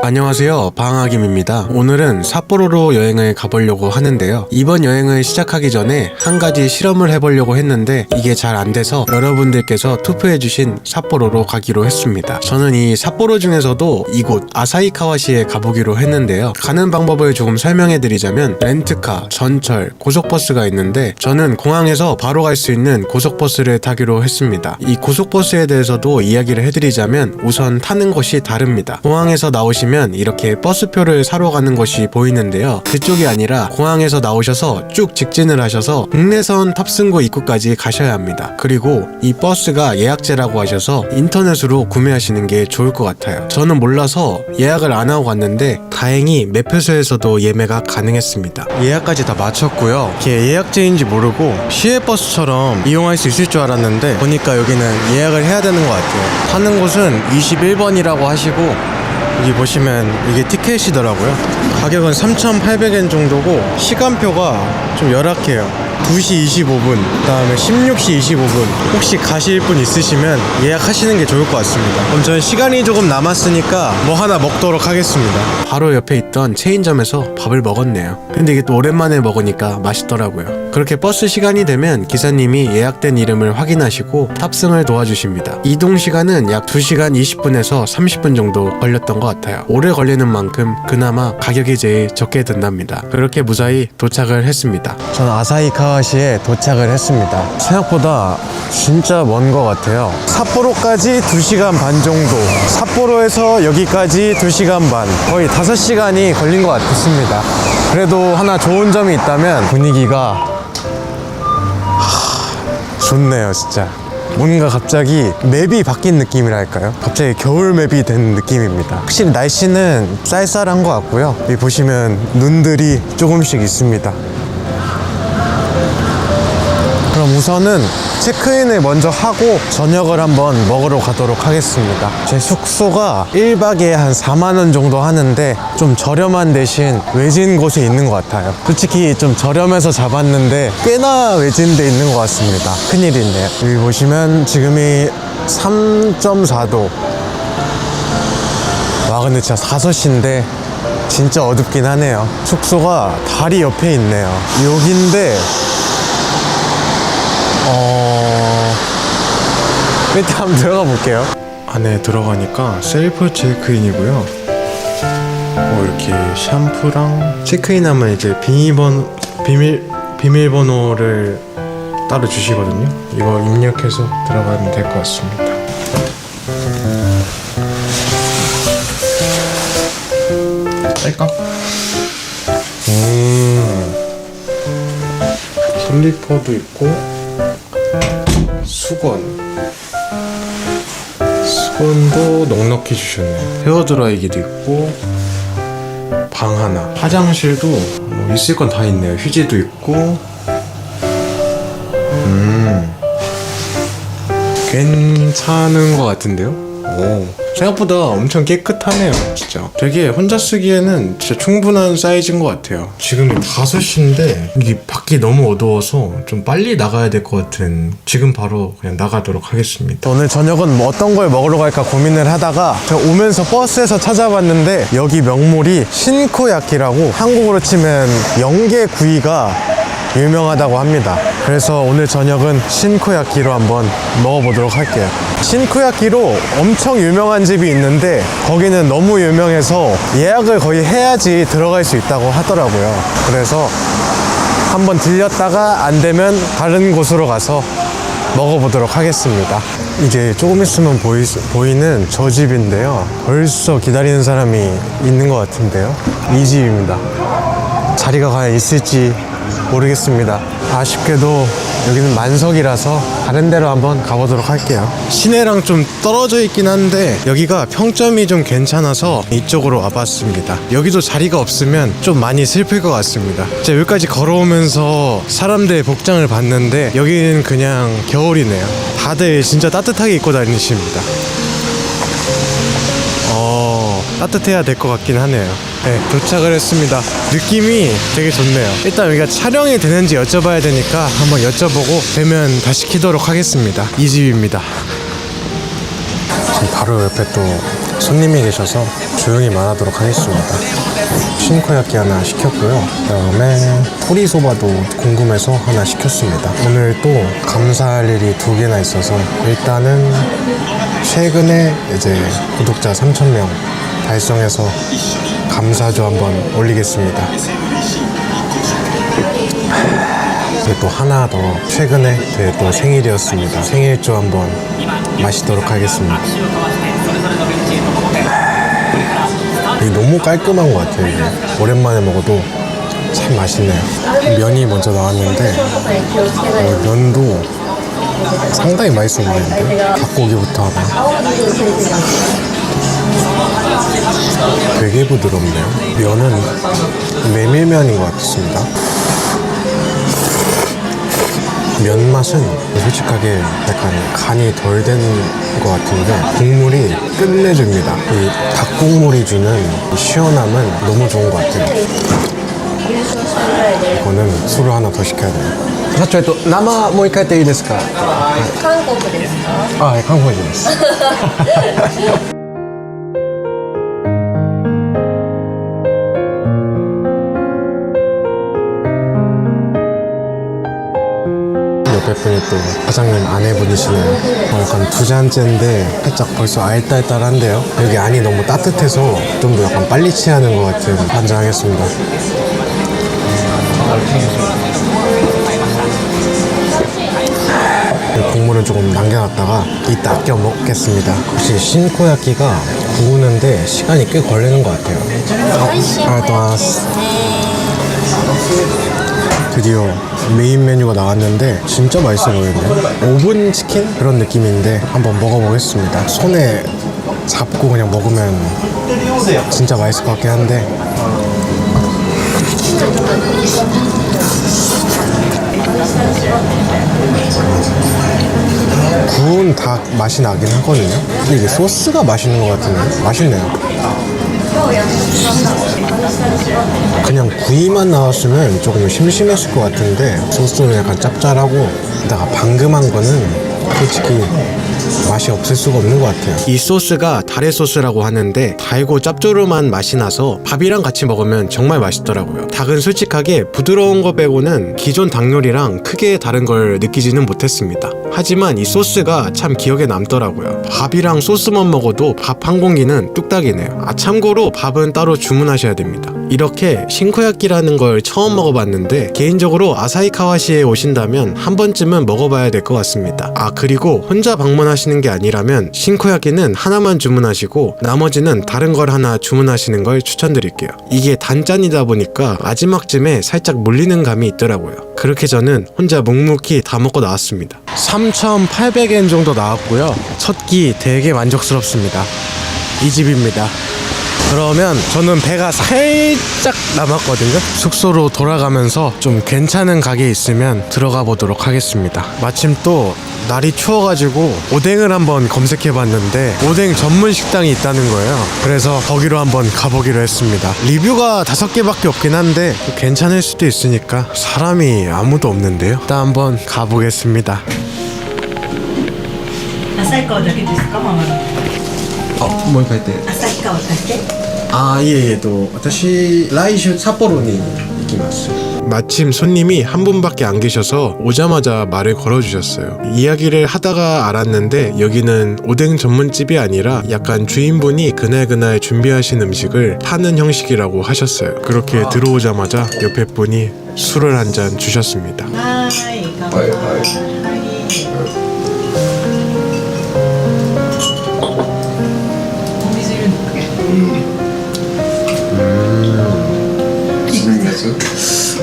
안녕하세요, 방학임입니다. 오늘은 삿포로로 여행을 가보려고 하는데요. 이번 여행을 시작하기 전에 한 가지 실험을 해보려고 했는데 이게 잘 안 돼서 여러분들께서 투표해주신 삿포로로 가기로 했습니다. 저는 이 삿포로 중에서도 이곳 아사히카와시에 가보기로 했는데요. 가는 방법을 조금 설명해드리자면 렌트카, 전철, 고속버스가 있는데 저는 공항에서 바로 갈 수 있는 고속버스를 타기로 했습니다. 이 고속버스에 대해서도 이야기를 해드리자면 우선 타는 곳이 다릅니다. 공항에서 나오시면 이렇게 버스표를 사러 가는 것이 보이는데요. 그쪽이 아니라 공항에서 나오셔서 쭉 직진을 하셔서 국내선 탑승구 입구까지 가셔야 합니다. 그리고 이 버스가 예약제라고 하셔서 인터넷으로 구매하시는 게 좋을 것 같아요. 저는 몰라서 예약을 안 하고 갔는데 다행히 매표소에서도 예매가 가능했습니다. 예약까지 다 마쳤고요. 이게 예약제인지 모르고 시외버스처럼 이용할 수 있을 줄 알았는데 보니까 여기는 예약을 해야 되는 것 같아요. 타는 곳은 21번이라고 하시고 여기 보시면 이게 티켓이더라고요. 가격은 3,800엔 정도고 시간표가 좀 열악해요. 2시 25분, 그 다음에 16시 25분. 혹시 가실 분 있으시면 예약하시는 게 좋을 것 같습니다. 그럼 저는 시간이 조금 남았으니까 뭐 하나 먹도록 하겠습니다. 바로 옆에 있던 체인점에서 밥을 먹었네요. 근데 이게 또 오랜만에 먹으니까 맛있더라고요. 그렇게 버스 시간이 되면 기사님이 예약된 이름을 확인하시고 탑승을 도와주십니다. 이동 시간은 약 2시간 20분에서 30분 정도 걸렸던 것 같아요. 오래 걸리는 만큼 그나마 가격이 제일 적게 든답니다. 그렇게 무사히 도착을 했습니다. 저는 아사히카와시에 도착을 했습니다. 생각보다 진짜 먼 것 같아요. 삿포로까지 2시간 반 정도, 삿포로에서 여기까지 2시간 반, 거의 5시간이 걸린 것 같습니다. 그래도 하나 좋은 점이 있다면 분위기가 좋네요. 진짜 뭔가 갑자기 맵이 바뀐 느낌이랄까요? 갑자기 겨울 맵이 된 느낌입니다. 확실히 날씨는 쌀쌀한 것 같고요. 여기 보시면 눈들이 조금씩 있습니다. 그럼 우선은 체크인을 먼저 하고 저녁을 한번 먹으러 가도록 하겠습니다. 제 숙소가 1박에 한 4만원 정도 하는데 좀 저렴한 대신 외진 곳에 있는 것 같아요. 솔직히 좀 저렴해서 잡았는데 꽤나 외진 데 있는 것 같습니다. 큰일이네요. 여기 보시면 지금이 3.4도. 와, 근데 진짜 5시인데 진짜 어둡긴 하네요. 숙소가 다리 옆에 있네요. 여긴데 일단 한번 들어가 볼게요. 안에 들어가니까 셀프 체크인이고요. 이렇게 샴푸랑 체크인하면 이제 비밀번호를 따로 주시거든요. 이거 입력해서 들어가면 될 것 같습니다. 뺄까? 슬리퍼도 있고 수건도 넉넉히 주셨네요. 헤어드라이기도 있고 방 하나, 화장실도 뭐 있을 건 다 있네요. 휴지도 있고 괜찮은 것 같은데요? 생각보다 엄청 깨끗하네요. 진짜 되게 혼자 쓰기에는 진짜 충분한 사이즈인 것 같아요. 지금 5시인데 이게 밖이 너무 어두워서 좀 빨리 나가야 될 것 같은, 지금 바로 그냥 나가도록 하겠습니다. 오늘 저녁은 뭐 어떤 걸 먹으러 갈까 고민을 하다가 제가 오면서 버스에서 찾아봤는데 여기 명물이 신코야키라고 한국으로 치면 영계구이가 유명하다고 합니다. 그래서 오늘 저녁은 신코야키로 한번 먹어보도록 할게요. 신코야키로 엄청 유명한 집이 있는데 거기는 너무 유명해서 예약을 거의 해야지 들어갈 수 있다고 하더라고요. 그래서 한번 들렸다가 안 되면 다른 곳으로 가서 먹어보도록 하겠습니다. 이제 조금 있으면 보이는 저 집인데요. 벌써 기다리는 사람이 있는 것 같은데요. 이 집입니다. 자리가 과연 있을지 모르겠습니다. 아쉽게도 여기는 만석이라서 다른 데로 한번 가보도록 할게요. 시내랑 좀 떨어져 있긴 한데 여기가 평점이 좀 괜찮아서 이쪽으로 와봤습니다. 여기도 자리가 없으면 좀 많이 슬플 것 같습니다. 제가 여기까지 걸어오면서 사람들의 복장을 봤는데 여기는 그냥 겨울이네요. 다들 진짜 따뜻하게 입고 다니십니다. 따뜻해야 될 것 같긴 하네요. 네, 도착을 했습니다. 느낌이 되게 좋네요. 일단 여기가 촬영이 되는지 여쭤봐야 되니까 한번 여쭤보고 되면 다시 키도록 하겠습니다. 이 집입니다. 지금 바로 옆에 또 손님이 계셔서 조용히 말하도록 하겠습니다. 신코야끼 하나 시켰고요. 그다음에 토리소바도 궁금해서 하나 시켰습니다. 오늘 또 감사할 일이 2개나 있어서 일단은 최근에 이제 구독자 3,000명 달성해서 감사조 한번 올리겠습니다. 그리고 또 하나 더 최근에 제 또 생일이었습니다. 생일조 한번 마시도록 하겠습니다. 이게 너무 깔끔한 것 같아요. 이게 오랜만에 먹어도 참 맛있네요. 면이 먼저 나왔는데 면도 상당히 맛있어 보이는데 닭고기부터 하나 되게 부드럽네요. 면은 메밀면인 것 같습니다. 면 맛은 솔직하게 약간 간이 덜 된 것 같은데 국물이 끝내줍니다. 이 닭국물이 주는 시원함은 너무 좋은 것 같아요. 이거는 술을 하나 더 시켜야 돼요. 사초, 나마もう一回言っていいですか? 韓国ですか? 아, 예, 한국인입니다. 옆에 분이 또 사장님 아내분이시네요. 약간 2잔째인데 살짝 벌써 알딸딸한데요. 여기 안이 너무 따뜻해서 좀 더 약간 빨리 취하는 것 같은 한잔 하겠습니다. 국물은 조금 남겨놨다가 이따 아껴 먹겠습니다. 혹시 신코야끼가 구우는데 시간이 꽤 걸리는 것 같아요. 드디어 메인 메뉴가 나왔는데 진짜 맛있어 보이네요. 오븐 치킨? 그런 느낌인데 한번 먹어보겠습니다. 손에 잡고 그냥 먹으면 진짜 맛있을 것 같긴 한데 구운 닭 맛이 나긴 하거든요. 근데 이게 소스가 맛있는 것 같은데 맛있네요. 그냥 구이만 나왔으면 조금 심심했을 것 같은데 소스는 약간 짭짤하고 게다가 방금 한 거는 솔직히 맛이 없을 수가 없는 것 같아요. 이 소스가 다레 소스라고 하는데 달고 짭조름한 맛이 나서 밥이랑 같이 먹으면 정말 맛있더라고요. 닭은 솔직하게 부드러운 거 빼고는 기존 닭 요리랑 크게 다른 걸 느끼지는 못했습니다. 하지만 이 소스가 참 기억에 남더라고요. 밥이랑 소스만 먹어도 밥 한 공기는 뚝딱이네요. 참고로 밥은 따로 주문하셔야 됩니다. 이렇게 신코야끼라는 걸 처음 먹어봤는데 개인적으로 아사히카와시에 오신다면 한 번쯤은 먹어봐야 될 것 같습니다. 그리고 혼자 방문하시는 게 아니라면 신코야끼는 하나만 주문하시고 나머지는 다른 걸 하나 주문하시는 걸 추천드릴게요. 이게 단짠이다 보니까 마지막쯤에 살짝 물리는 감이 있더라고요. 그렇게 저는 혼자 묵묵히 다 먹고 나왔습니다. 3,800엔 정도 나왔고요. 첫 끼 되게 만족스럽습니다. 이 집입니다. 그러면 저는 배가 살짝 남았거든요. 숙소로 돌아가면서 좀 괜찮은 가게 있으면 들어가 보도록 하겠습니다. 마침 또 날이 추워가지고 오뎅을 한번 검색해봤는데 오뎅 전문 식당이 있다는 거예요. 그래서 거기로 한번 가보기로 했습니다. 리뷰가 5개밖에 없긴 한데 괜찮을 수도 있으니까 사람이 아무도 없는데요. 일단 한번 가보겠습니다. 旭川だけですか、ママの。もう一回言って。旭川だけ？いえいえ私来週札幌に行きます。 마침 손님이 한 분밖에 안 계셔서 오자마자 말을 걸어주셨어요. 이야기를 하다가 알았는데 여기는 오뎅 전문집이 아니라 약간 주인분이 그날그날 준비하신 음식을 파는 형식이라고 하셨어요. 그렇게 들어오자마자 옆에 분이 술을 한 잔 주셨습니다.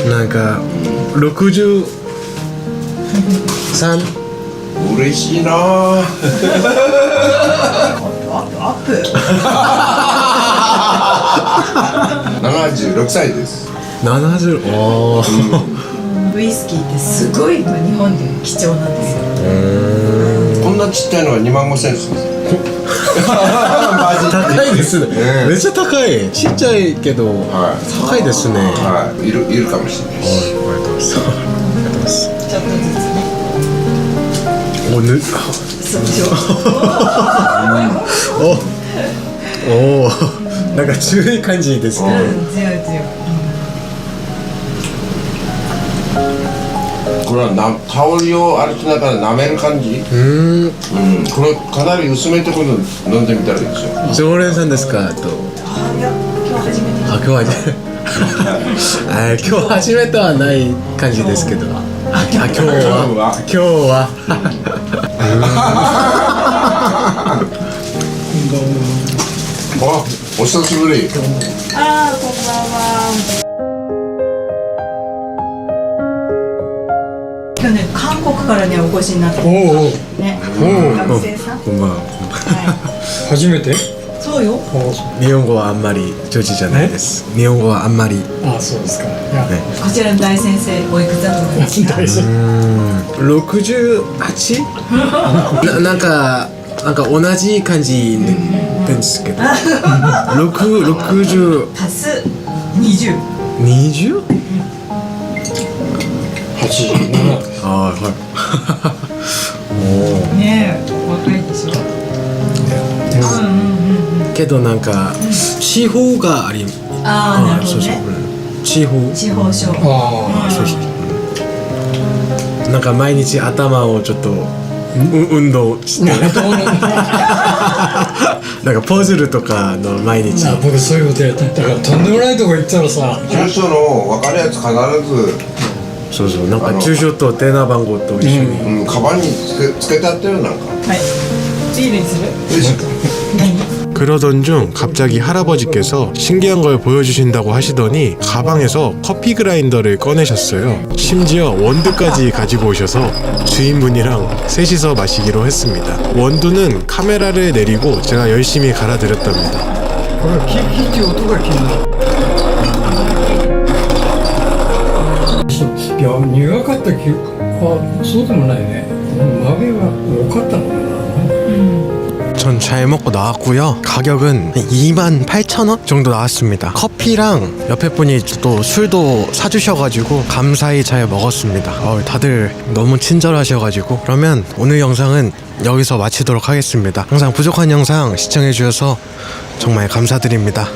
뭔가 63 嬉しいなアップ76歳です。70ウイスキーってすごい日本で貴重なんですよ。こんなちっちゃいのは25,000円です。高いですね。めっちゃ高い。ちっちゃいけど高いですね。いるかもしれないし。ありがとうございます。ありがとうございます。ちょっとずつね。おぬ。そうでしょ。おおなんか強い感じですね強い強い。これは香りを歩きながら舐める感じ。これかなり薄めてこと飲んでみたらいいですよ。常連さんですかとあ、いや、今日初めて。今日は今日初めてはない感じですけど今日はあ、お久しぶり。あー、こんばんは。今日ね、韓国からね、お越しになってね、学生さん。こんばんは初めて？そうよ。日本語はあんまり上手じゃないです日本語はあんまりああ、そうですか。いや、こちらの大先生、おいくつだと思いますか。大丈夫。 68? なんか同じ感じですけど60足す20。 20? 87。ああはいねえ、若いでしょ。けどなんか地方がありああ、なるほそうそうどね。地方地方症。あそうそうなんか毎日頭をちょっと運動してなんかパズルとかの毎日あ、僕そういうことやった。だからとんでもないとこ行ったらさ、住所の分かるやつ必そうそうなんか住所と電話番号と一緒に、ず、カバンにつけてあったよなんか。はい。ビールにする。그러던 중 갑자기 할아버지께서 신기한 걸 보여주신다고 하시더니 가방에서 커피 그라인더를 꺼내셨어요. 심지어 원두까지 가지고 오셔서 주인분이랑 셋이서 마시기로 했습니다. 원두는 카메라를 내리고 제가 열심히 갈아드렸답니다. これキッて音が気になる。いや、苦かった気、そうでもないね。豆が多かったのかな。 전 잘 먹고 나왔고요. 가격은 28,000원 정도 나왔습니다. 커피랑 옆에 분이 또 술도 사주셔가지고 감사히 잘 먹었습니다. 다들 너무 친절하셔가지고 그러면 오늘 영상은 여기서 마치도록 하겠습니다. 항상 부족한 영상 시청해주셔서 정말 감사드립니다.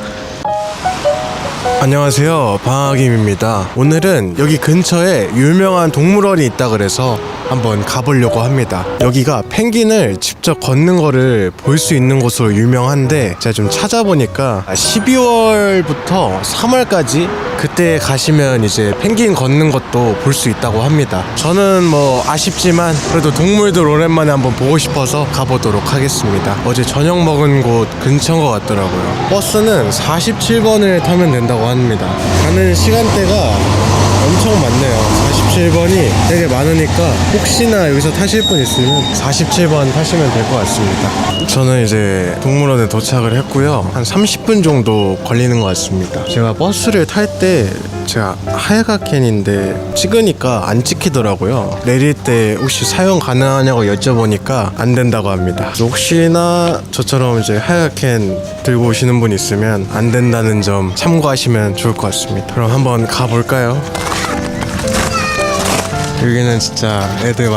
안녕하세요, 방학임입니다. 오늘은 여기 근처에 유명한 동물원이 있다 그래서 한번 가보려고 합니다. 여기가 펭귄을 직접 걷는 거를 볼 수 있는 곳으로 유명한데 제가 좀 찾아보니까 12월부터 3월까지 그때 가시면 이제 펭귄 걷는 것도 볼 수 있다고 합니다. 저는 뭐 아쉽지만 그래도 동물들 오랜만에 한번 보고 싶어서 가보도록 하겠습니다. 어제 저녁 먹은 곳 근처인 것 같더라고요. 버스는 47번을 타면 된다고 합니다. 가는 시간대가 엄청 많네요. 47번이 되게 많으니까 혹시나 여기서 타실 분 있으면 47번 타시면 될 것 같습니다. 저는 이제 동물원에 도착을 했고요. 한 30분 정도 걸리는 것 같습니다. 제가 버스를 탈 때 제가 하야가켄인데 찍으니까 안 찍히더라고요. 내릴 때 혹시 사용 가능하냐고 여쭤보니까 안 된다고 합니다. 그래서 혹시나 저처럼 이제 하야가켄 들고 오시는 분 있으면 안 된다는 점 참고하시면 좋을 것 같습니다. 그럼 한번 가볼까요? 여기는 진짜 애들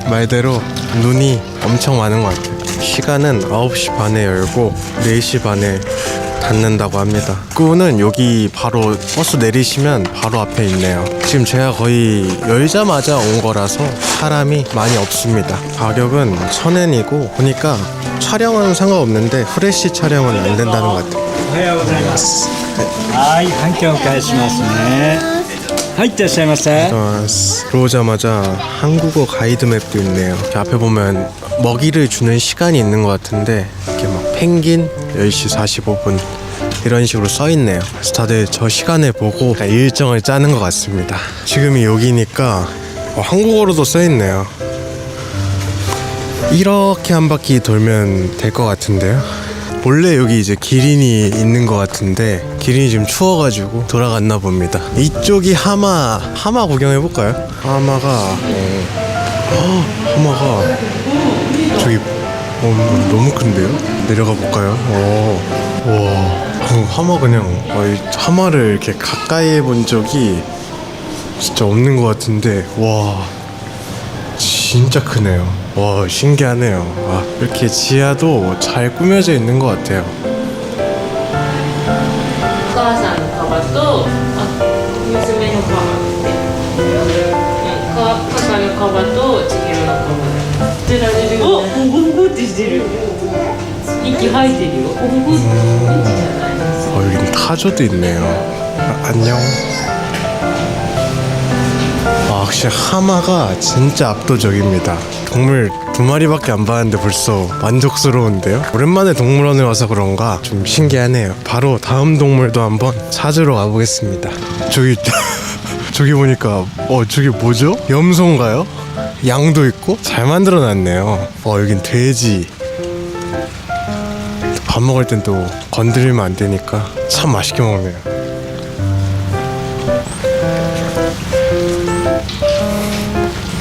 말대로 눈이 엄청 많은 것 같아요. 시간은 9시 반에 열고 4시 반에 닫는다고 합니다. 입구는 여기 바로 버스 내리시면 바로 앞에 있네요. 지금 제가 거의 열자마자 온 거라서 사람이 많이 없습니다. 가격은 1,000엔이고 보니까 촬영은 상관없는데 후레쉬 촬영은 안 된다는 것 같아요. おはようございます。はい、半径を返しますね。はい、いってらっしゃいませ。 들어오자마자 한국어 가이드 맵도 있네요. 이렇게 앞에 보면 먹이를 주는 시간이 있는 것 같은데 이렇게 막 펭귄 10시 45분 이런 식으로 써 있네요. 그래서 다들 저 시간을 보고 일정을 짜는 것 같습니다. 지금이 여기니까 한국어로도 써 있네요. 이렇게 한 바퀴 돌면 될 것 같은데요. 원래 여기 이제 기린이 있는 것 같은데 기린이 지금 추워가지고 돌아갔나 봅니다. 이쪽이 하마 구경해볼까요? 하마가 저기 너무 큰데요? 내려가 볼까요? 와 하마 그냥 하마를 이렇게 가까이 해본 적이 진짜 없는 것 같은데 와 진짜 크네요. 와 신기하네요. 이렇게 지하도 잘 꾸며져 있는 것 같아요. 幅と千尋の顔が出られるようになる。お、ゴゴゴってしてる。息吐いてるよ。ゴゴゴってじゃないです。 여기 타조도 있네요. 안녕. 확실히 하마가 진짜 압도적입니다. 동물 2마리밖에 안 봤는데 벌써 만족스러운데요? 오랜만에 동물원에 와서 그런가 좀 신기하네요. 바로 다음 동물도 한번 찾으러 가보겠습니다. 저기 보니까 저게 뭐죠? 염소인가요? 양도 있고 잘 만들어놨네요. 여긴 돼지. 밥 먹을 땐 또 건드리면 안 되니까 참 맛있게 먹네요.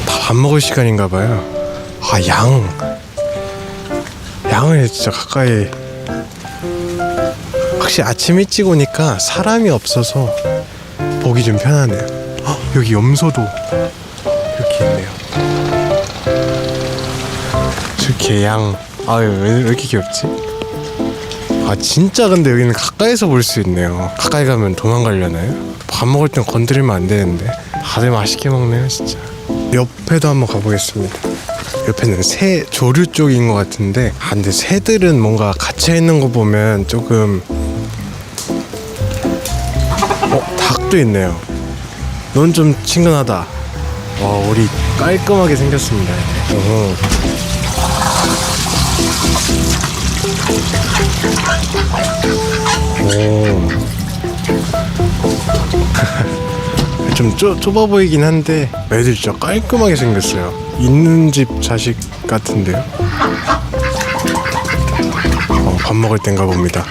다 밥 먹을 시간인가 봐요. 양을 진짜 가까이. 확실히 아침 일찍 오니까 사람이 없어서 보기 좀 편하네요. 여기 염소도 이렇게 있네요. 저렇게 양. 왜 이렇게 귀엽지? 진짜 근데 여기는 가까이서 볼 수 있네요. 가까이 가면 도망가려나요? 밥 먹을 땐 건드리면 안 되는데 다들 맛있게 먹네요 진짜. 옆에도 한번 가보겠습니다. 옆에는 새 조류 쪽인 것 같은데 근데 새들은 뭔가 갇혀있는 거 보면 조금 닭도 있네요. 넌 좀 친근하다. 우리 깔끔하게 생겼습니다. 좀 좁아 보이긴 한데 애들 진짜 깔끔하게 생겼어요. 있는 집 자식 같은데요. 밥 먹을 땐가 봅니다.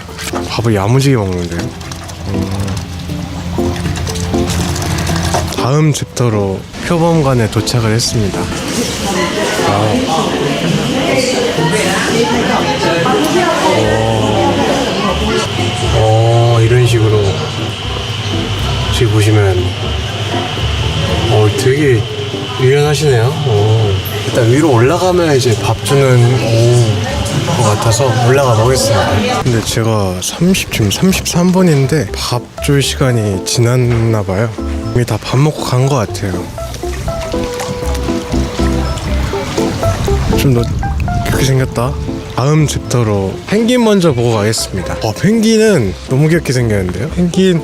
밥을 야무지게 먹는데요. 다음 챕터로 표범관에 도착을 했습니다. 이런 식으로 저기 보시면 되게 유연하시네요. 일단 위로 올라가면 이제 밥 주는 것 같아서 올라가 보겠습니다. 근데 제가 지금 33번인데 밥 줄 시간이 지났나 봐요. 이미 다 밥 먹고 간 것 같아요. 좀 그렇게 생겼다. 다음 챕터로 펭귄 먼저 보고 가겠습니다. 펭귄은 너무 귀엽게 생겼는데요? 펭귄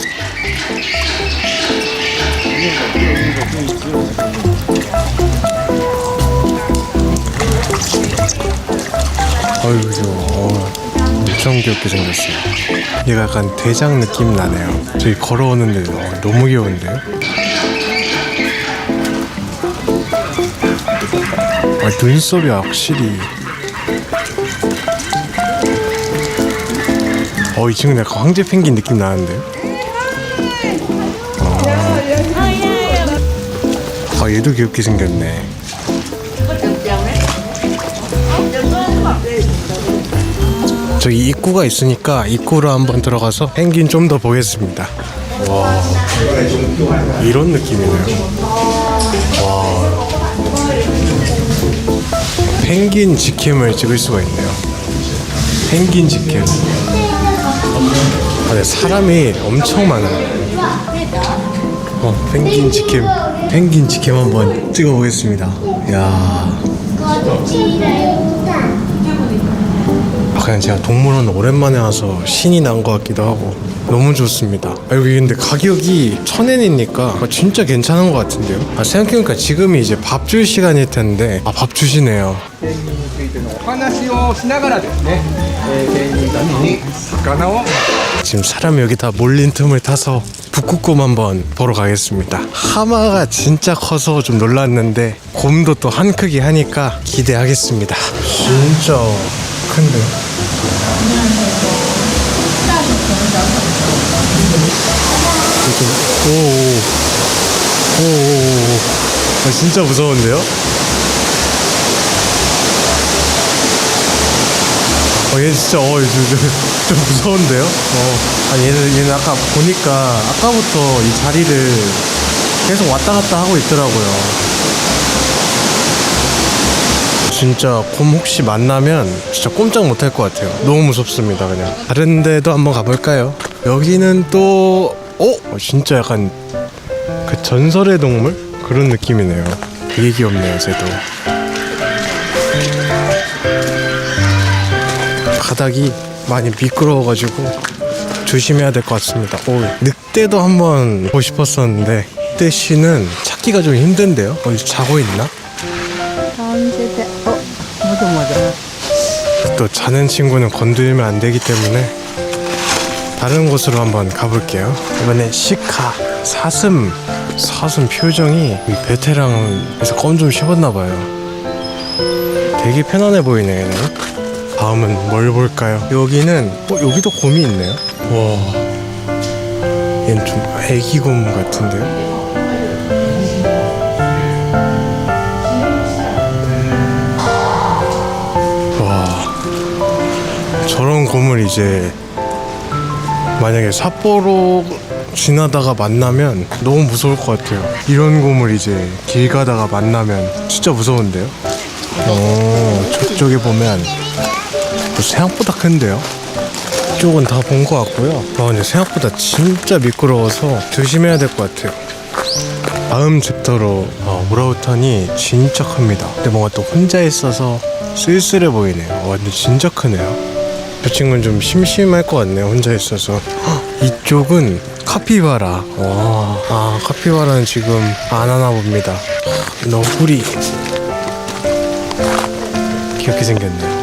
엄청 귀엽게 생겼어요. 얘가 약간 대장 느낌 나네요. 저기 걸어오는데 너무 귀여운데요? 눈썹이 확실히 이 친구는 약간 황제 펭귄 느낌 나는데요? 얘도 귀엽게 생겼네. 저기 입구가 있으니까 입구로 한번 들어가서 펭귄 좀 더 보겠습니다. 와, 이런 느낌이네요. 와, 펭귄 직캠을 찍을 수가 있네요. 펭귄 직캠. 근데 사람이 엄청 많아요. 펭귄 직캠 한번 찍어보겠습니다. 이야. 그냥 제가 동물원 오랜만에 와서 신이 난 것 같기도 하고 너무 좋습니다. 여기 근데 가격이 1,000엔이니까 진짜 괜찮은 것 같은데요. 생각해보니까 지금이 이제 밥 줄 시간일 텐데 밥 주시네요. 지금 사람이 여기 다 몰린 틈을 타서 북극곰 한번 보러 가겠습니다. 하마가 진짜 커서 좀 놀랐는데 곰도 또 한 크기 하니까 기대하겠습니다. 진짜 큰데요? 진짜 무서운데요? 얘 진짜 좀 무서운데요? 얘는 아까 보니까 아까부터 이 자리를 계속 왔다 갔다 하고 있더라고요. 진짜 곰 혹시 만나면 진짜 꼼짝 못할 것 같아요. 너무 무섭습니다. 그냥 다른 데도 한번 가볼까요? 여기는 또 진짜 약간 그 전설의 동물? 그런 느낌이네요. 되게 귀엽네요, 쟤도. 바닥이 많이 미끄러워가지고 조심해야 될 것 같습니다. 오, 늑대도 한번 보고 싶었었는데 늑대 씨는 찾기가 좀 힘든데요? 어디 자고 있나? 또 자는 친구는 건드리면 안 되기 때문에 다른 곳으로 한번 가볼게요. 이번에 시카 사슴 표정이 베테랑에서 껌 좀 씹었나 봐요. 되게 편안해 보이네 얘는. 다음은 뭘 볼까요? 여기는 여기도 곰이 있네요. 와, 얘는 좀 애기 곰 같은데요. 와, 저런 곰을 이제 만약에 삿포로 지나다가 만나면 너무 무서울 것 같아요. 이런 곰을 이제 길 가다가 만나면 진짜 무서운데요. 저쪽에 보면 생각보다 큰데요. 이쪽은 다 본 것 같고요. 근데 생각보다 진짜 미끄러워서 조심해야 될 것 같아요. 다음 챕터로 오라우탄이 진짜 큽니다. 근데 뭔가 또 혼자 있어서 쓸쓸해 보이네요. 근데 진짜 크네요. 저 친구는 좀 심심할 것 같네요, 혼자 있어서. 이쪽은 카피바라. 카피바라는 지금 안 하나 봅니다. 너구리. 귀엽게 생겼네요.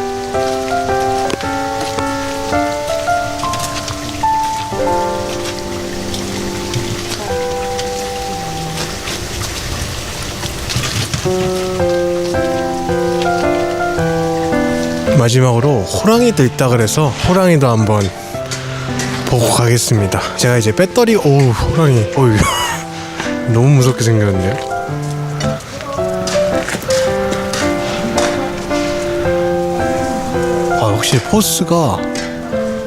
마지막으로 호랑이도 있다 그래서 호랑이도 한번 보고 가겠습니다. 제가 이제 배터리 호랑이 너무 무섭게 생겼는데요. 확실히 포스가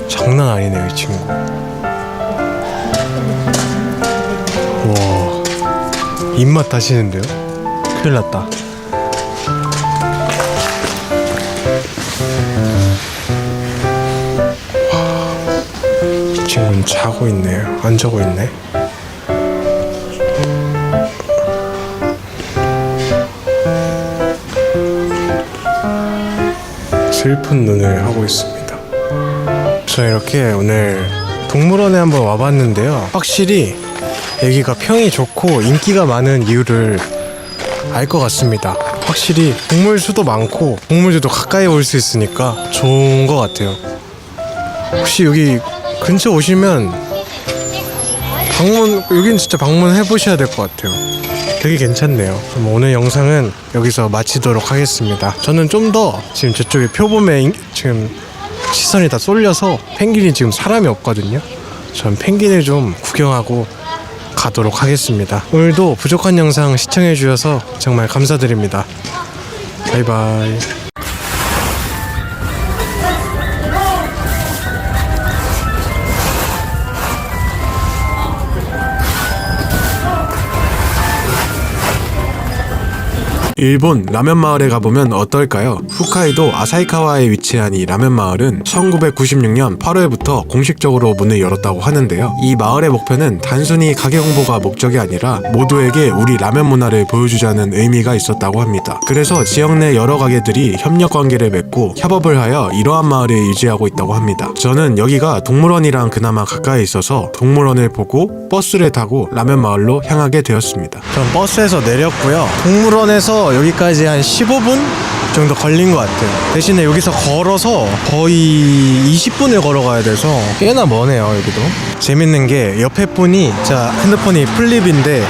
장난 아니네요, 이 친구. 와, 입맛 다시는데요? 큰일 났다. 이 친구는 자고 있네요. 안 자고 있네. 슬픈 눈을 하고 있습니다. 저 이렇게 오늘 동물원에 한번 와봤는데요. 확실히 여기가 평이 좋고 인기가 많은 이유를 알 것 같습니다. 확실히 동물 수도 많고 동물들도 가까이 올 수 있으니까 좋은 것 같아요. 혹시 여기 근처 오시면 여긴 진짜 방문해 보셔야 될 것 같아요. 되게 괜찮네요. 그럼 오늘 영상은 여기서 마치도록 하겠습니다. 저는 좀 더 지금 저쪽에 표범에 지금 시선이 다 쏠려서 펭귄이 지금 사람이 없거든요. 전 펭귄을 좀 구경하고 가도록 하겠습니다. 오늘도 부족한 영상 시청해 주셔서 정말 감사드립니다. 바이바이. 일본 라면 마을에 가보면 어떨까요? 홋카이도 아사히카와에 위치한 이 라면 마을은 1996년 8월부터 공식적으로 문을 열었다고 하는데요. 이 마을의 목표는 단순히 가게 홍보가 목적이 아니라 모두에게 우리 라면 문화를 보여주자는 의미가 있었다고 합니다. 그래서 지역 내 여러 가게들이 협력 관계를 맺고 협업을 하여 이러한 마을을 유지하고 있다고 합니다. 저는 여기가 동물원이랑 그나마 가까이 있어서 동물원을 보고 버스를 타고 라면 마을로 향하게 되었습니다. 전 버스에서 내렸고요. 동물원에서 여기까지 한 15분 정도 걸린 것 같아요. 대신에 여기서 걸어서 거의 20분을 걸어가야 돼서 꽤나 머네요. 여기도 재밌는 게 옆에 분이 자 핸드폰이 플립인데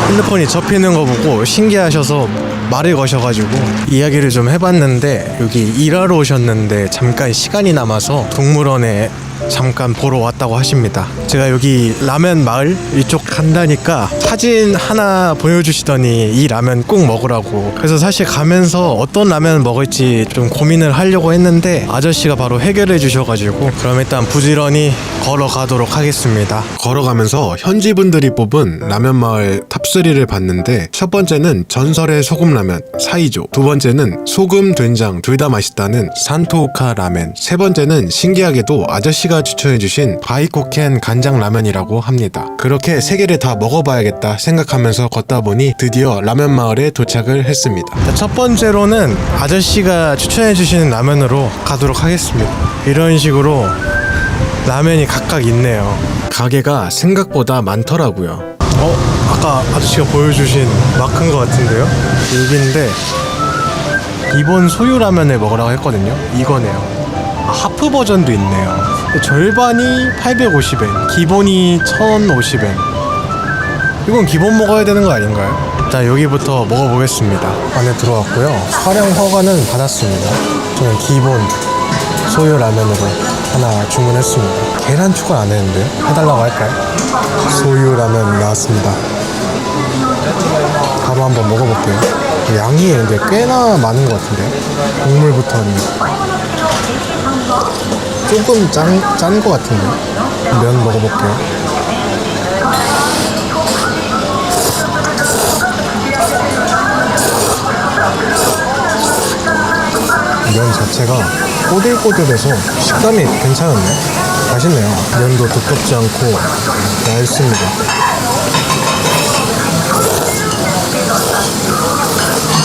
핸드폰이 접히는 거 보고 신기하셔서 말을 거셔가지고 이야기를 좀 해봤는데 여기 일하러 오셨는데 잠깐 시간이 남아서 동물원에 잠깐 보러 왔다고 하십니다. 제가 여기 라면 마을 이쪽 간다니까 사진 하나 보여주시더니 이 라면 꼭 먹으라고. 그래서 사실 가면서 어떤 라면 먹을지 좀 고민을 하려고 했는데 아저씨가 바로 해결해 주셔가지고 그럼 일단 부지런히 걸어가도록 하겠습니다. 걸어가면서 현지 분들이 뽑은 라면 마을 탑3를 봤는데 첫 번째는 전설의 소금라면 사이조, 두 번째는 소금 된장 둘 다 맛있다는 산토우카 라멘, 세 번째는 신기하게도 아저씨가 씨가 추천해주신 바이코켄 간장 라면이라고 합니다. 그렇게 3개를 다 먹어봐야겠다 생각하면서 걷다 보니 드디어 라면 마을에 도착을 했습니다. 자, 첫 번째로는 아저씨가 추천해주시는 라면으로 가도록 하겠습니다. 이런 식으로 라면이 각각 있네요. 가게가 생각보다 많더라고요. 아까 아저씨가 보여주신 마크인 것 같은데요? 여기인데 기본 소유 라면을 먹으라고 했거든요. 이거네요. 하프 버전도 있네요. 절반이 850엔, 기본이 1050엔. 이건 기본 먹어야 되는 거 아닌가요? 자, 여기부터 먹어보겠습니다. 안에 들어왔고요. 촬영 허가는 받았습니다. 저는 기본 소유 라면으로 하나 주문했습니다. 계란 추가 안 했는데 해달라고 할까요? 소유 라면 나왔습니다. 바로 한번 먹어볼게요. 양이 근데 꽤나 많은 것 같은데요. 국물부터는 조금 짠 것 같은데. 면 먹어볼게요. 면 자체가 꼬들꼬들해서 식감이 괜찮은데? 맛있네요. 면도 두껍지 않고 얇습니다.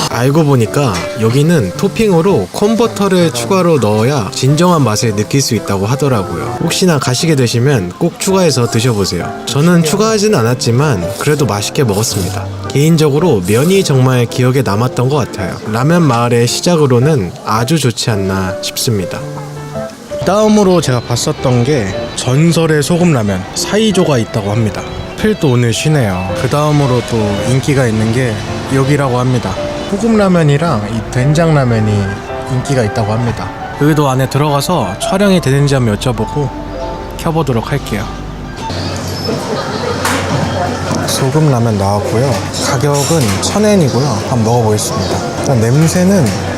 알고 보니까 여기는 토핑으로 콘버터를 추가로 넣어야 진정한 맛을 느낄 수 있다고 하더라고요. 혹시나 가시게 되시면 꼭 추가해서 드셔보세요. 저는 추가하진 않았지만 그래도 맛있게 먹었습니다. 개인적으로 면이 정말 기억에 남았던 것 같아요. 라면 마을의 시작으로는 아주 좋지 않나 싶습니다. 다음으로 제가 봤었던 게 전설의 소금라면 사이조가 있다고 합니다. 필도 오늘 쉬네요. 그 다음으로 또 인기가 있는 게 여기라고 합니다. 소금라면이랑 이 된장라면이 인기가 있다고 합니다. 여기도 안에 들어가서 촬영이 되는지 한번 여쭤보고 켜보도록 할게요. 소금라면 나왔고요. 가격은 1000엔이고요. 한번 먹어보겠습니다. 일단 냄새는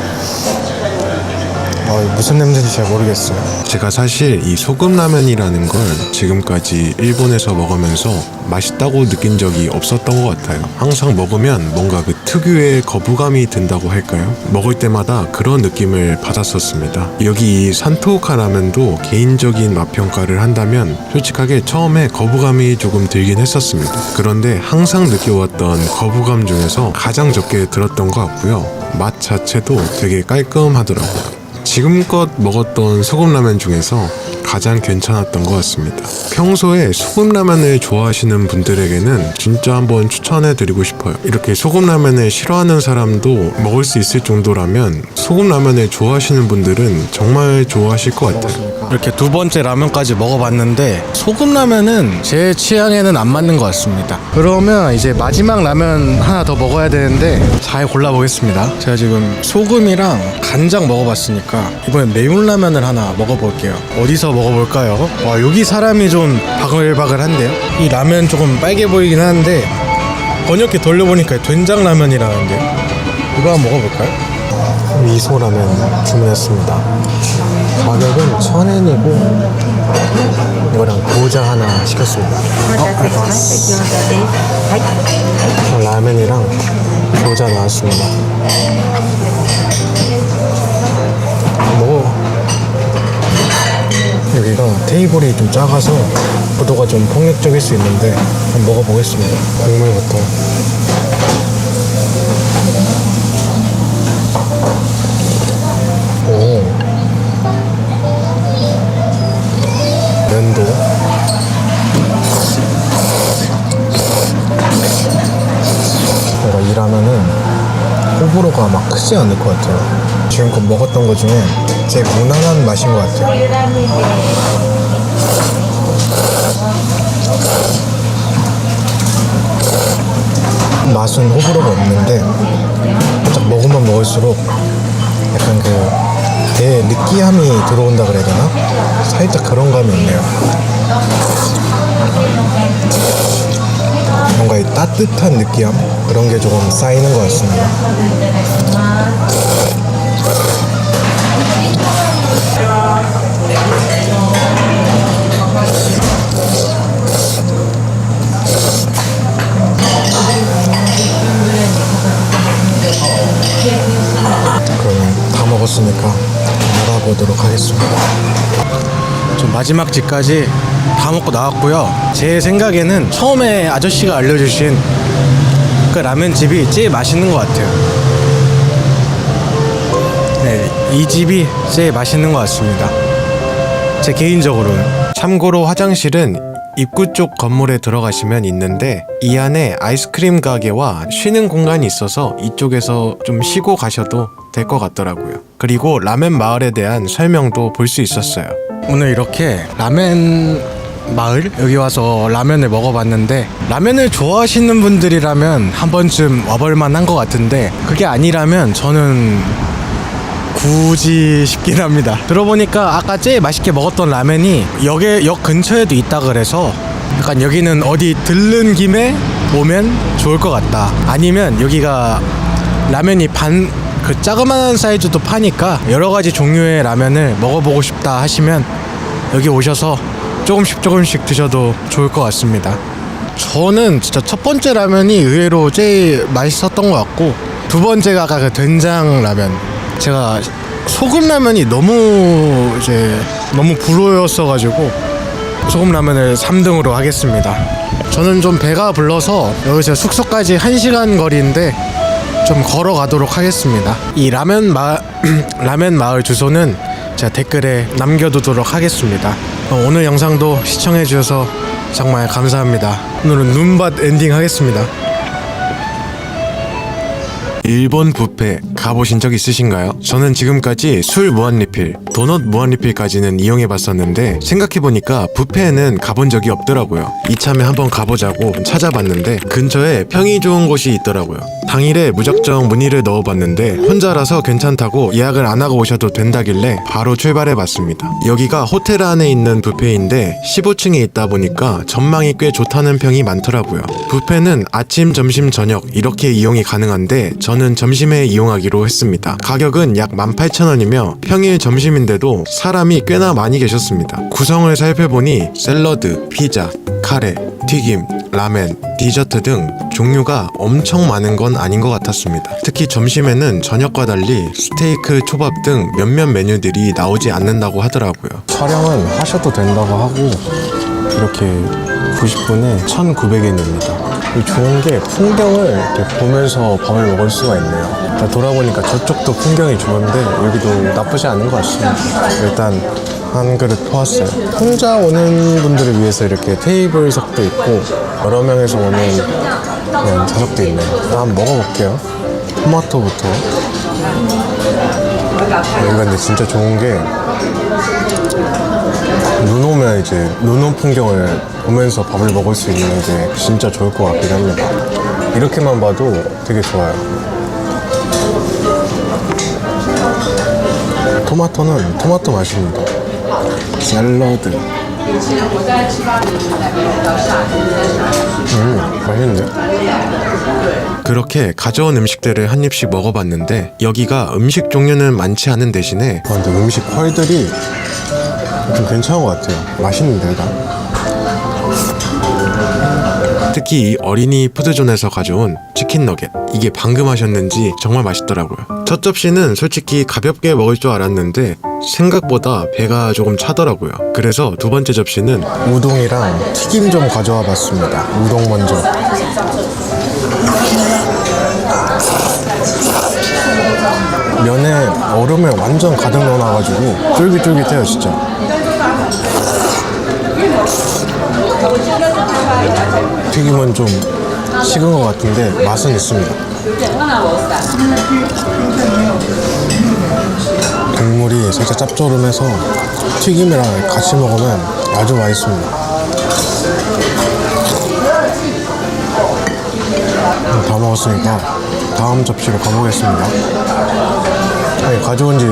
무슨 냄새인지 잘 모르겠어요. 제가 사실 이 소금라면이라는 걸 지금까지 일본에서 먹으면서 맛있다고 느낀 적이 없었던 것 같아요. 항상 먹으면 뭔가 그 특유의 거부감이 든다고 할까요? 먹을 때마다 그런 느낌을 받았었습니다. 여기 이 산토오카 라면도 개인적인 맛평가를 한다면 솔직하게 처음에 거부감이 조금 들긴 했었습니다. 그런데 항상 느껴왔던 거부감 중에서 가장 적게 들었던 것 같고요. 맛 자체도 되게 깔끔하더라고요. 지금껏 먹었던 소금라면 중에서 가장 괜찮았던 것 같습니다. 평소에 소금라면을 좋아하시는 분들에게는 진짜 한번 추천해드리고 싶어요. 이렇게 소금라면을 싫어하는 사람도 먹을 수 있을 정도라면 소금라면을 좋아하시는 분들은 정말 좋아하실 것 같아요. 이렇게 두 번째 라면까지 먹어봤는데 소금라면은 제 취향에는 안 맞는 것 같습니다. 그러면 이제 마지막 라면 하나 더 먹어야 되는데 잘 골라보겠습니다. 제가 지금 소금이랑 간장 먹어봤으니까 이번엔 매운 라면을 하나 먹어볼게요. 어디서 먹어볼까요? 와, 여기 사람이 좀 바글바글한데요? 이 라면 조금 빨개 보이긴 하는데 번역기 돌려보니까 된장 라면이라는데 이거 한번 먹어볼까요? 미소라면 주문했습니다. 가격은 1000엔이고 이거랑 고자 하나 시켰습니다. 라면이랑 고자 나왔습니다. 여기가 테이블이 좀 작아서 구도가 좀 폭력적일 수 있는데 한번 먹어보겠습니다. 국물부터. 오, 면도 뭔가 이 라면은 호불호가 막 크지 않을 것 같아요. 지금껏 먹었던 것 중에 제일 무난한 맛인 것 같아요. 맛은 호불호가 없는데 살짝 먹으면 먹을수록 약간 그 게 느끼함이 들어온다 그래야 되나? 살짝 그런 감이 있네요. 뭔가 이 따뜻한 느끼함? 그런 게 조금 쌓이는 것 같습니다. 그러면 다 먹었으니까 알아보도록 하겠습니다. 좀 마지막 집까지 다 먹고 나왔고요. 제 생각에는 처음에 아저씨가 알려주신 그 라면집이 제일 맛있는 것 같아요. 네, 이 집이 제일 맛있는 것 같습니다. 제 개인적으로는. 참고로 화장실은 입구 쪽 건물에 들어가시면 있는데 이 안에 아이스크림 가게와 쉬는 공간이 있어서 이쪽에서 좀 쉬고 가셔도 될 것 같더라고요. 그리고 라멘 마을에 대한 설명도 볼 수 있었어요. 오늘 이렇게 라멘 마을 여기 와서 라면을 먹어봤는데 라면을 좋아하시는 분들이라면 한 번쯤 와볼만 한 것 같은데 그게 아니라면 저는 굳이 싶긴 합니다. 들어보니까 아까 제일 맛있게 먹었던 라면이 역 근처에도 있다 그래서 약간 여기는 어디 들른 김에 오면 좋을 것 같다. 아니면 여기가 라면이 그 자그마한 사이즈도 파니까 여러 가지 종류의 라면을 먹어보고 싶다 하시면 여기 오셔서 조금씩 드셔도 좋을 것 같습니다. 저는 진짜 첫 번째 라면이 의외로 제일 맛있었던 것 같고 두 번째가 아까 그 된장 라면. 제가 소금 라면이 너무 불호였어가지고 소금 라면을 3등으로 하겠습니다. 저는 좀 배가 불러서 여기서 숙소까지 1시간 거리인데 좀 걸어가도록 하겠습니다. 이 라면 마을 주소는 제가 댓글에 남겨두도록 하겠습니다. 오늘 영상도 시청해주셔서 정말 감사합니다. 오늘은 눈밭 엔딩 하겠습니다. 일본 뷔페 가보신 적 있으신가요? 저는 지금까지 술 무한리필, 도넛 무한리필까지는 이용해봤었는데 생각해보니까 뷔페에는 가본 적이 없더라고요. 이참에 한번 가보자고 찾아봤는데 근처에 평이 좋은 곳이 있더라고요. 당일에 무작정 문의를 넣어봤는데 혼자라서 괜찮다고 예약을 안 하고 오셔도 된다길래 바로 출발해봤습니다. 여기가 호텔 안에 있는 뷔페인데 15층에 있다 보니까 전망이 꽤 좋다는 평이 많더라고요. 뷔페는 아침, 점심, 저녁 이렇게 이용이 가능한데 저는 점심에 이용하기로 했습니다. 가격은 약 18,000원이며 평일 점심인데도 사람이 꽤나 많이 계셨습니다. 구성을 살펴보니 샐러드, 피자, 카레, 튀김, 라멘, 디저트 등 종류가 엄청 많은 건 아닌 것 같았습니다. 특히 점심에는 저녁과 달리 스테이크, 초밥 등 몇몇 메뉴들이 나오지 않는다고 하더라고요. 촬영은 하셔도 된다고 하고 이렇게 90분에 1,900엔입니다. 좋은 게 풍경을 이렇게 보면서 밥을 먹을 수가 있네요. 돌아보니까 저쪽도 풍경이 좋은데 여기도 나쁘지 않은 것 같습니다. 일단 한 그릇 포왔어요. 혼자 오는 분들을 위해서 이렇게 테이블석도 있고 여러 명에서 오는 그런 좌석도 있네요. 일단 한번 먹어볼게요. 토마토부터. 여기가 근데 진짜 좋은 게 눈 오면 이제 눈 온 풍경을 보면서 밥을 먹을 수 있는 게 진짜 좋을 것 같긴 합니다. 이렇게만 봐도 되게 좋아요. 토마토는 토마토 맛입니다. 샐러드. 맛있는데? 그렇게 가져온 음식들을 한 입씩 먹어봤는데 여기가 음식 종류는 많지 않은 대신에 근데 음식 퀄들이 좀 괜찮은 것 같아요. 맛있는데 일단 특히 이 어린이 푸드존에서 가져온 치킨 너겟, 이게 방금 하셨는지 정말 맛있더라고요. 첫 접시는 솔직히 가볍게 먹을 줄 알았는데 생각보다 배가 조금 차더라고요. 그래서 두 번째 접시는 우동이랑 튀김 좀 가져와 봤습니다. 우동 먼저. 면에 얼음을 완전 가득 넣어놔가지고 쫄깃쫄깃해요 진짜. 튀김은 좀 식은 것 같은데 맛은 있습니다. 국물이 살짝 짭조름해서 튀김이랑 같이 먹으면 아주 맛있습니다. 다 먹었으니까 다음 접시로 가보겠습니다. 아니, 가져온 지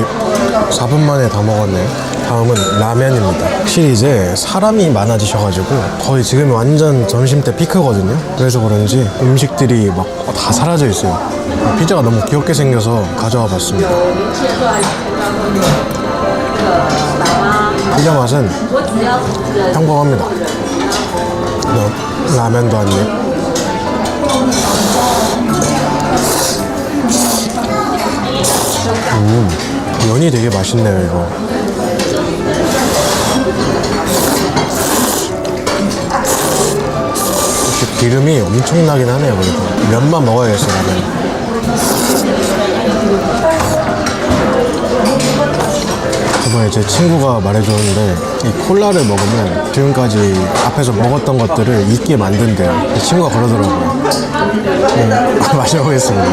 4분 만에 다 먹었네요. 다음은 라면입니다. 확실히 이제 사람이 많아지셔가지고 거의 지금 완전 점심때 피크거든요. 그래서 그런지 음식들이 막 다 사라져 있어요. 피자가 너무 귀엽게 생겨서 가져와 봤습니다. 피자 맛은 평범합니다. 라면도 한 입. 면이 되게 맛있네요 이거. 기름이 엄청나긴 하네요. 그래도 면만 먹어야겠어 나는. 저번에 제 친구가 말해줬는데 이 콜라를 먹으면 지금까지 앞에서 먹었던 것들을 잊게 만든대요. 제 친구가 그러더라고요. 마셔보겠습니다.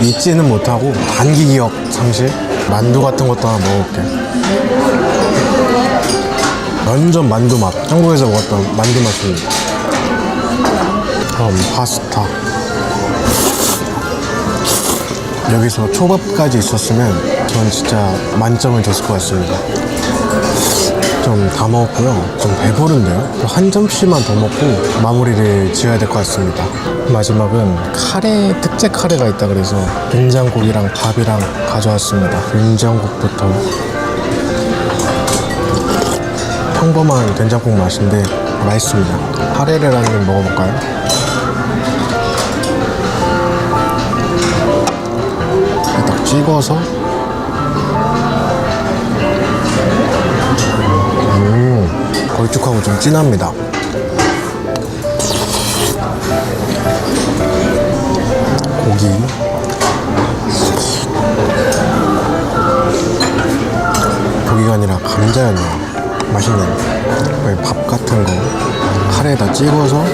잊지는 못하고 단기 기억 상실? 만두 같은 것도 하나 먹어볼게. 완전 만두 맛. 한국에서 먹었던 만두 맛입니다. 그럼 파스타. 여기서 초밥까지 있었으면 전 진짜 만점을 줬을 것 같습니다. 좀 다 먹었고요. 좀 배부른데요? 한 점씩만 더 먹고 마무리를 지어야 될 것 같습니다. 마지막은 카레, 특제 카레가 있다 그래서 된장국이랑 밥이랑 가져왔습니다. 된장국부터. 평범한 된장국 맛인데 맛있습니다. 카레를 한 입 먹어볼까요? 딱 찍어서 걸쭉하고 좀 진합니다. 고기 고기가 아니라 감자였네요. 맛있네요. 밥 같은 거 카레에다 찍어서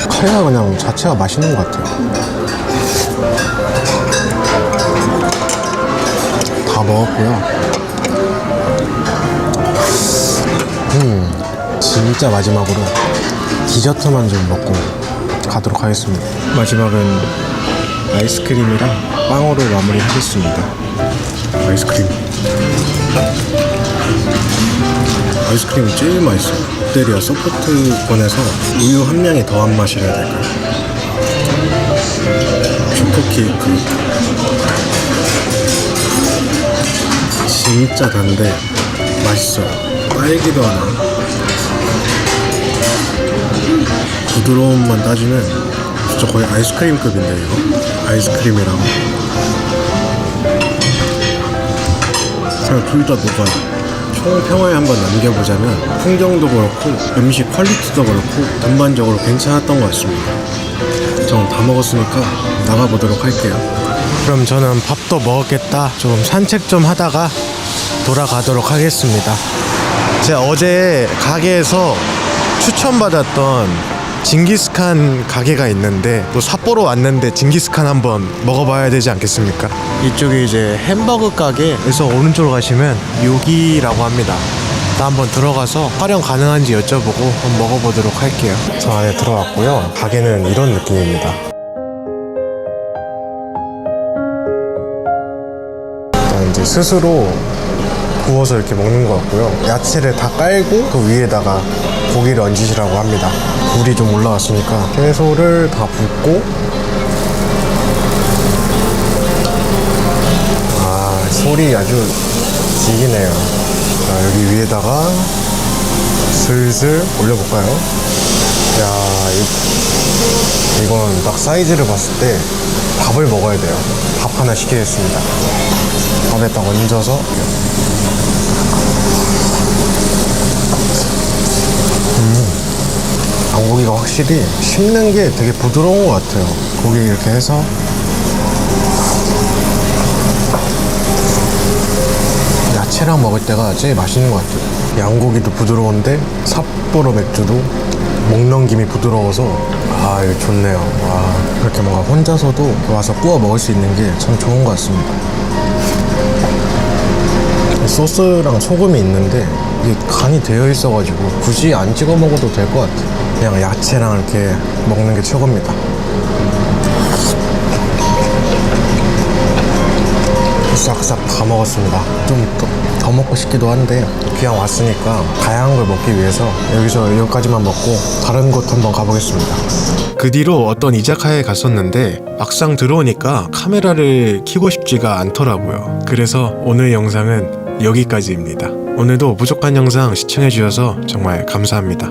카레가 그냥 자체가 맛있는 것 같아요. 다 먹었고요. 진짜 마지막으로 디저트만 좀 먹고 가도록 하겠습니다. 마지막은 아이스크림이랑 빵으로 마무리하겠습니다. 아이스크림이 제일 맛있어요. 롯데리아 소프트콘에서 우유 한 명이 더한 맛이라 해야 될까요? 초코케이크 진짜 단데 맛있어요. 딸기도 하나. 부드러움만 따지면 진짜 거의 아이스크림급인데 이거? 아이스크림이랑 그냥 둘 다 녹아요. 총평을 한번 남겨보자면 풍경도 그렇고 음식 퀄리티도 그렇고 전반적으로 괜찮았던 것 같습니다. 저는 다 먹었으니까 나가보도록 할게요. 그럼 저는 밥도 먹었겠다. 좀 산책 좀 하다가 돌아가도록 하겠습니다. 제가 어제 가게에서 추천받았던 징기스칸 가게가 있는데 또 삿포로 왔는데 징기스칸 한번 먹어봐야 되지 않겠습니까? 이쪽에 이제 햄버거 가게에서 오른쪽으로 가시면 여기라고 합니다. 나 한번 들어가서 촬영 가능한지 여쭤보고 한번 먹어보도록 할게요. 저 안에 들어왔고요. 가게는 이런 느낌입니다. 일단 이제 스스로 구워서 이렇게 먹는 것 같고요. 야채를 다 깔고 그 위에다가 고기를 얹으시라고 합니다. 불이 좀 올라왔으니까 채소를 다 붓고, 소리 아주 지기네요. 자, 여기 위에다가 슬슬 올려볼까요? 야, 이건 딱 사이즈를 봤을 때 밥을 먹어야 돼요. 밥 하나 시키겠습니다. 밥에 딱 얹어서 양고기가 확실히 씹는 게 되게 부드러운 것 같아요. 고기 이렇게 해서 야채랑 먹을 때가 제일 맛있는 것 같아요. 양고기도 부드러운데 삿포로 맥주도 먹는 김이 부드러워서 이거 좋네요. 이렇게 뭔가 혼자서도 와서 구워 먹을 수 있는 게 참 좋은 것 같습니다. 소스랑 소금이 있는데 이게 간이 되어 있어가지고 굳이 안 찍어 먹어도 될 것 같아요. 그냥 야채랑 이렇게 먹는 게 최고입니다. 싹싹 다 먹었습니다. 좀 더 먹고 싶기도 한데 그냥 왔으니까 다양한 걸 먹기 위해서 여기서 여기까지만 먹고 다른 곳 한번 가보겠습니다. 그 뒤로 어떤 이자카야에 갔었는데 막상 들어오니까 카메라를 켜고 싶지가 않더라고요. 그래서 오늘 영상은 여기까지입니다. 오늘도 부족한 영상 시청해주셔서 정말 감사합니다.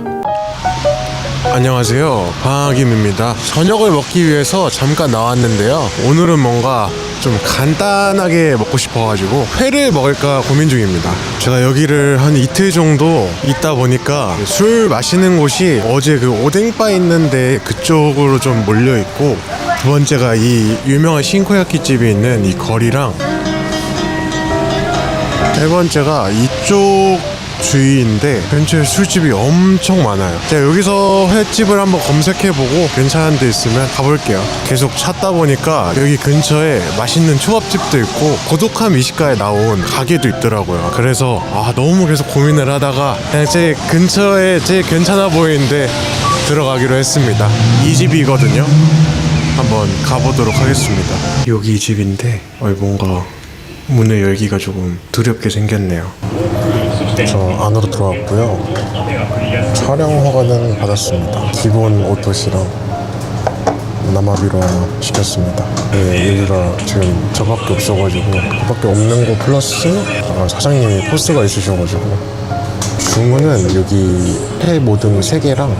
안녕하세요, 방학임입니다. 저녁을 먹기 위해서 잠깐 나왔는데요. 오늘은 뭔가 좀 간단하게 먹고 싶어가지고 회를 먹을까 고민 중입니다. 제가 여기를 한 이틀 정도 있다 보니까 술 마시는 곳이 어제 그 오뎅바 있는데 그쪽으로 좀 몰려있고, 두 번째가 이 유명한 신코야키 집이 있는 이 거리랑, 세 번째가 이쪽 주위인데 근처에 술집이 엄청 많아요. 제가 여기서 횟집을 한번 검색해보고 괜찮은 데 있으면 가볼게요. 계속 찾다 보니까 여기 근처에 맛있는 초밥집도 있고 고독한 미식가에 나온 가게도 있더라고요. 그래서 너무 계속 고민을 하다가 그냥 제 근처에 제일 괜찮아 보이는데 들어가기로 했습니다. 이 집이거든요. 한번 가보도록 하겠습니다. 여기 이 집인데 뭔가 문을 열기가 조금 두렵게 생겼네요. 저 안으로 들어왔고요. 촬영 허가는 받았습니다. 기본 옷도시랑 남아비로 하나 시켰습니다. 여기가 지금 저밖에 없어가지고, 그밖에 없는 거 플러스 사장님이 포스가 있으셔가지고 주문은 여기 회 모듬 3개랑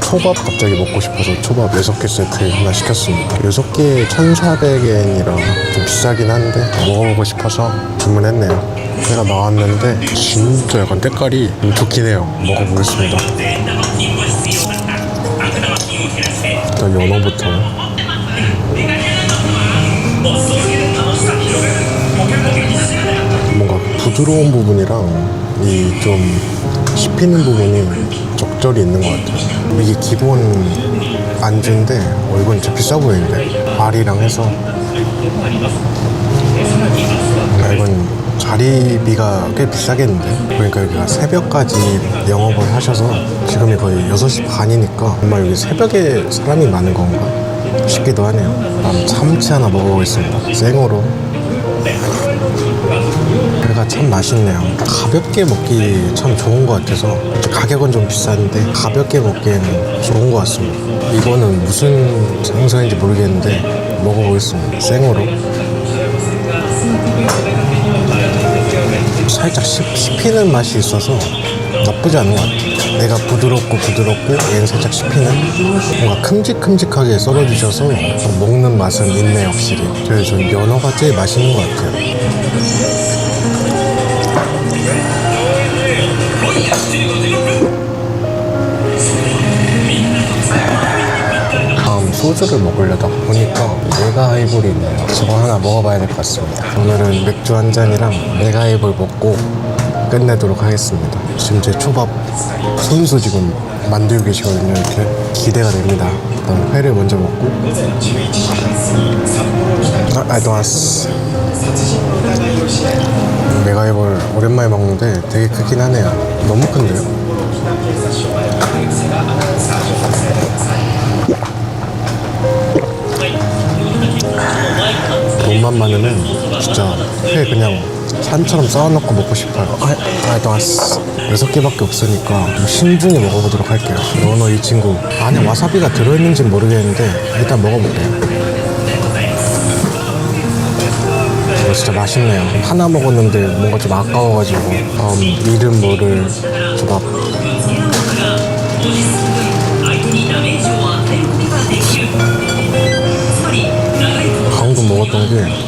초밥 갑자기 먹고 싶어서 초밥 6개 세트 하나 시켰습니다. 6개 1,400엔이라 좀 비싸긴 한데 먹어보고 싶어서 주문했네요. 회가 나왔는데 진짜 약간 때깔이 좋긴 해요. 먹어보겠습니다. 일단 연어부터. 뭔가 부드러운 부분이랑 이 좀 씹히는 부분이 적절히 있는 것 같아요. 이게 기본 안주인데 이건 진짜 비싸 보이는데, 알이랑 해서 이건 자리비가 꽤 비싸겠는데. 그러니까 여기가 새벽까지 영업을 하셔서 지금이 거의 6시 반이니까 정말 여기 새벽에 사람이 많은 건가 싶기도 하네요. 다음 참치 하나 먹어보겠습니다. 생으로. 회가 참 맛있네요. 가볍게 먹기 참 좋은 것 같아서, 가격은 좀 비싼데 가볍게 먹기에는 좋은 것 같습니다. 이거는 무슨 생선인지 모르겠는데 먹어보겠습니다. 생으로. 살짝 씹히는 맛이 있어서 나쁘지 않은 것 같아요. 얘가 부드럽고 얘는 살짝 씹히는, 뭔가 큼직큼직하게 썰어주셔서 먹는 맛은 있네 확실히. 그래서 전 연어가 제일 맛있는 것 같아요. 다음 소주를 먹으려다 보니까 메가 하이볼이 있네요. 저거 하나 먹어봐야 될 것 같습니다. 오늘은 맥주 한 잔이랑 메가 하이볼 먹고 끝내도록 하겠습니다. 지금 제 초밥 손수 지금 만들고 계시거든요. 이렇게 기대가 됩니다. 일단 회를 먼저 먹고. 알도아스. 메가 하이볼 오랜만에 먹는데 되게 크긴 하네요. 너무 큰데요? 돈만 많으면 진짜 회 그냥 산처럼 쌓아놓고 먹고 싶어요. 알도아스. 6개밖에 없으니까 좀 신중히 먹어보도록 할게요. 연어 이 친구 안에 와사비가 들어있는지는 모르겠는데 일단 먹어볼게요. 이거 진짜 맛있네요. 하나 먹었는데 뭔가 좀 아까워가지고 다음 이름 모를 조밥. 방금 먹었던 게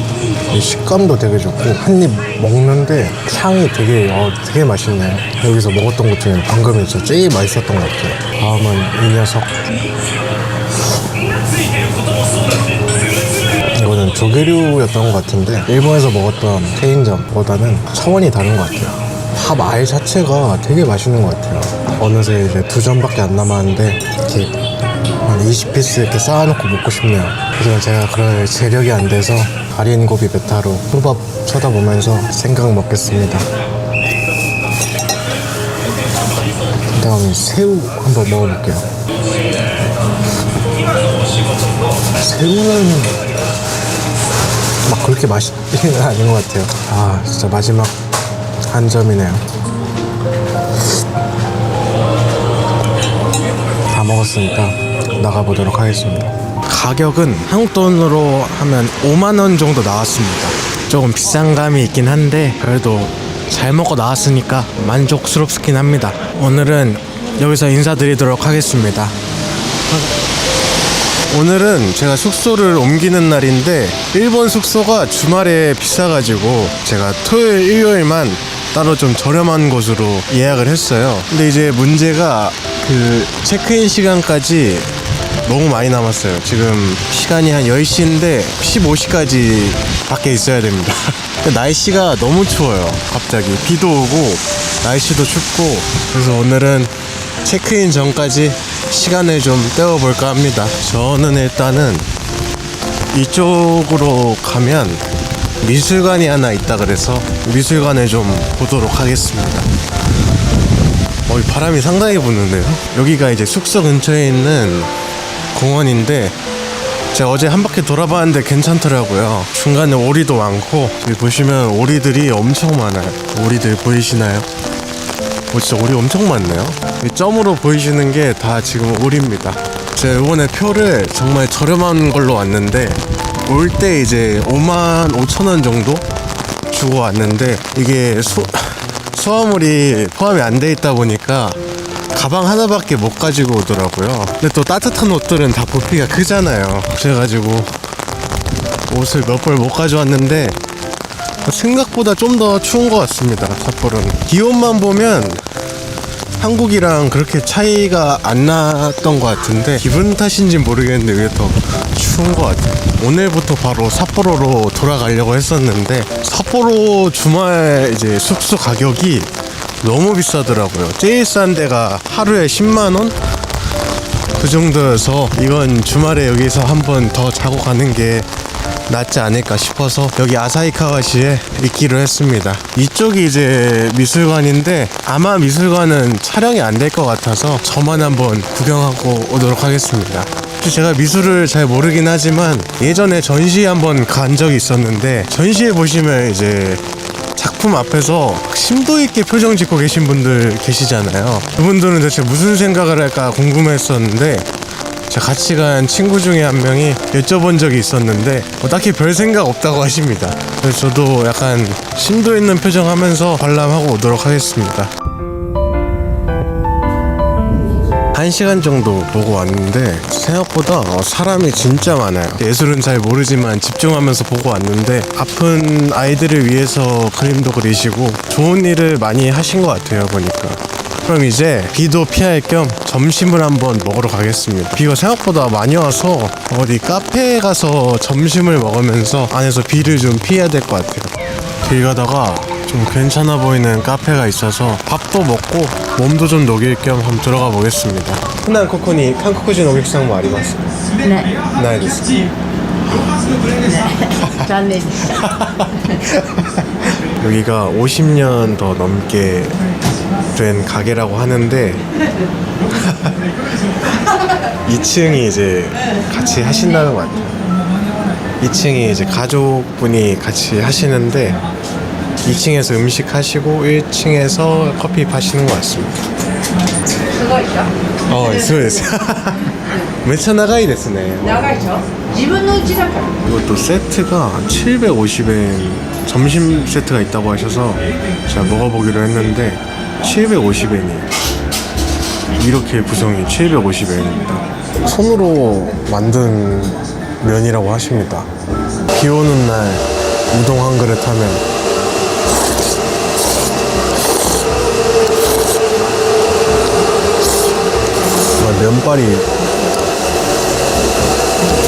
이 식감도 되게 좋고, 한 입 먹는데 향이 되게 맛있네요. 여기서 먹었던 것 중에 방금이 진짜 제일 맛있었던 것 같아요. 다음은 이 녀석. 이거는 조개류였던 것 같은데 일본에서 먹었던 케인점보다는 차원이 다른 것 같아요. 밥 알 자체가 되게 맛있는 것 같아요. 어느새 이제 2점밖에 안 남았는데 이렇게 한 20피스 이렇게 쌓아놓고 먹고 싶네요. 하지만 제가 그럴 재력이 안 돼서 가린 고비 베타로 초밥 쳐다보면서 생각 먹겠습니다. 다음에 새우 한번 먹어볼게요. 새우는 막 그렇게 맛있지는 않은 것 같아요. 진짜 마지막 한 점이네요. 다 먹었으니까 나가보도록 하겠습니다. 가격은 한국 돈으로 하면 5만원 정도 나왔습니다. 조금 비싼 감이 있긴 한데 그래도 잘 먹고 나왔으니까 만족스럽긴 합니다. 오늘은 여기서 인사드리도록 하겠습니다. 오늘은 제가 숙소를 옮기는 날인데 일본 숙소가 주말에 비싸가지고 제가 토요일 일요일만 따로 좀 저렴한 곳으로 예약을 했어요. 근데 이제 문제가 그 체크인 시간까지 너무 많이 남았어요. 지금 시간이 한 10시인데 15시까지 밖에 있어야 됩니다. 날씨가 너무 추워요. 갑자기 비도 오고 날씨도 춥고, 그래서 오늘은 체크인 전까지 시간을 좀 때워볼까 합니다. 저는 일단은 이쪽으로 가면 미술관이 하나 있다 그래서 미술관을 좀 보도록 하겠습니다. 이 바람이 상당히 부는데요. 여기가 이제 숙소 근처에 있는 공원인데 제가 어제 한 바퀴 돌아봤는데 괜찮더라고요. 중간에 오리도 많고, 여기 보시면 오리들이 엄청 많아요. 오리들 보이시나요? 진짜 오리 엄청 많네요. 이 점으로 보이시는 게 다 지금 오리입니다. 제가 이번에 표를 정말 저렴한 걸로 왔는데 올 때 이제 55,000원 정도 주고 왔는데 이게 수화물이 포함이 안 돼 있다 보니까 가방 하나밖에 못 가지고 오더라고요. 근데 또 따뜻한 옷들은 다 부피가 크잖아요. 그래가지고 옷을 몇 벌 못 가져왔는데 생각보다 좀 더 추운 것 같습니다. 삿포로는 기온만 보면 한국이랑 그렇게 차이가 안 났던 것 같은데 기분 탓인지 모르겠는데 왜 더 추운 것 같아요. 오늘부터 바로 삿포로로 돌아가려고 했었는데 삿포로 주말 이제 숙소 가격이 너무 비싸더라고요. 제일 싼 데가 하루에 10만원? 그 정도여서 이건 주말에 여기서 한번 더 자고 가는 게 낫지 않을까 싶어서 여기 아사히카와시에 있기로 했습니다. 이쪽이 이제 미술관인데 아마 미술관은 촬영이 안 될 것 같아서 저만 한번 구경하고 오도록 하겠습니다. 제가 미술을 잘 모르긴 하지만 예전에 전시회 한번 간 적이 있었는데, 전시회 보시면 이제 작품 앞에서 심도 있게 표정 짓고 계신 분들 계시잖아요. 그분들은 대체 무슨 생각을 할까 궁금했었는데 제가 같이 간 친구 중에 한 명이 여쭤본 적이 있었는데 딱히 별 생각 없다고 하십니다. 그래서 저도 약간 심도 있는 표정 하면서 관람하고 오도록 하겠습니다. 1시간 정도 보고 왔는데 생각보다 사람이 진짜 많아요. 예술은 잘 모르지만 집중하면서 보고 왔는데 아픈 아이들을 위해서 그림도 그리시고 좋은 일을 많이 하신 것 같아요 보니까. 그럼 이제 비도 피할 겸 점심을 한번 먹으러 가겠습니다. 비가 생각보다 많이 와서 어디 카페에 가서 점심을 먹으면서 안에서 비를 좀 피해야 될 것 같아요. 길 가다가 좀 괜찮아 보이는 카페가 있어서 밥도 먹고 몸도 좀 녹일 겸 한번 들어가 보겠습니다. 흔한 코코니 한국인 오객상 뭐 아리마스? 네. 나이です. 짠네. 여기가 50년 더 넘게 된 가게라고 하는데 2층이 이제 같이 하신다는 것 같아요. 2층이 이제 가족분이 같이 하시는데 2층에서 음식 하시고 1층에서 커피 파시는 것 같습니다. すごいでしょ。そうです。めっちゃ長いですね。長いでしょ。自分の家だから。 이것도 세트가 750엔 점심 세트가 있다고 하셔서 제가 먹어보기로 했는데 750엔이에요. 이렇게 구성이 750엔입니다. 손으로 만든 면이라고 하십니다. 비 오는 날 우동 한 그릇 하면 면발이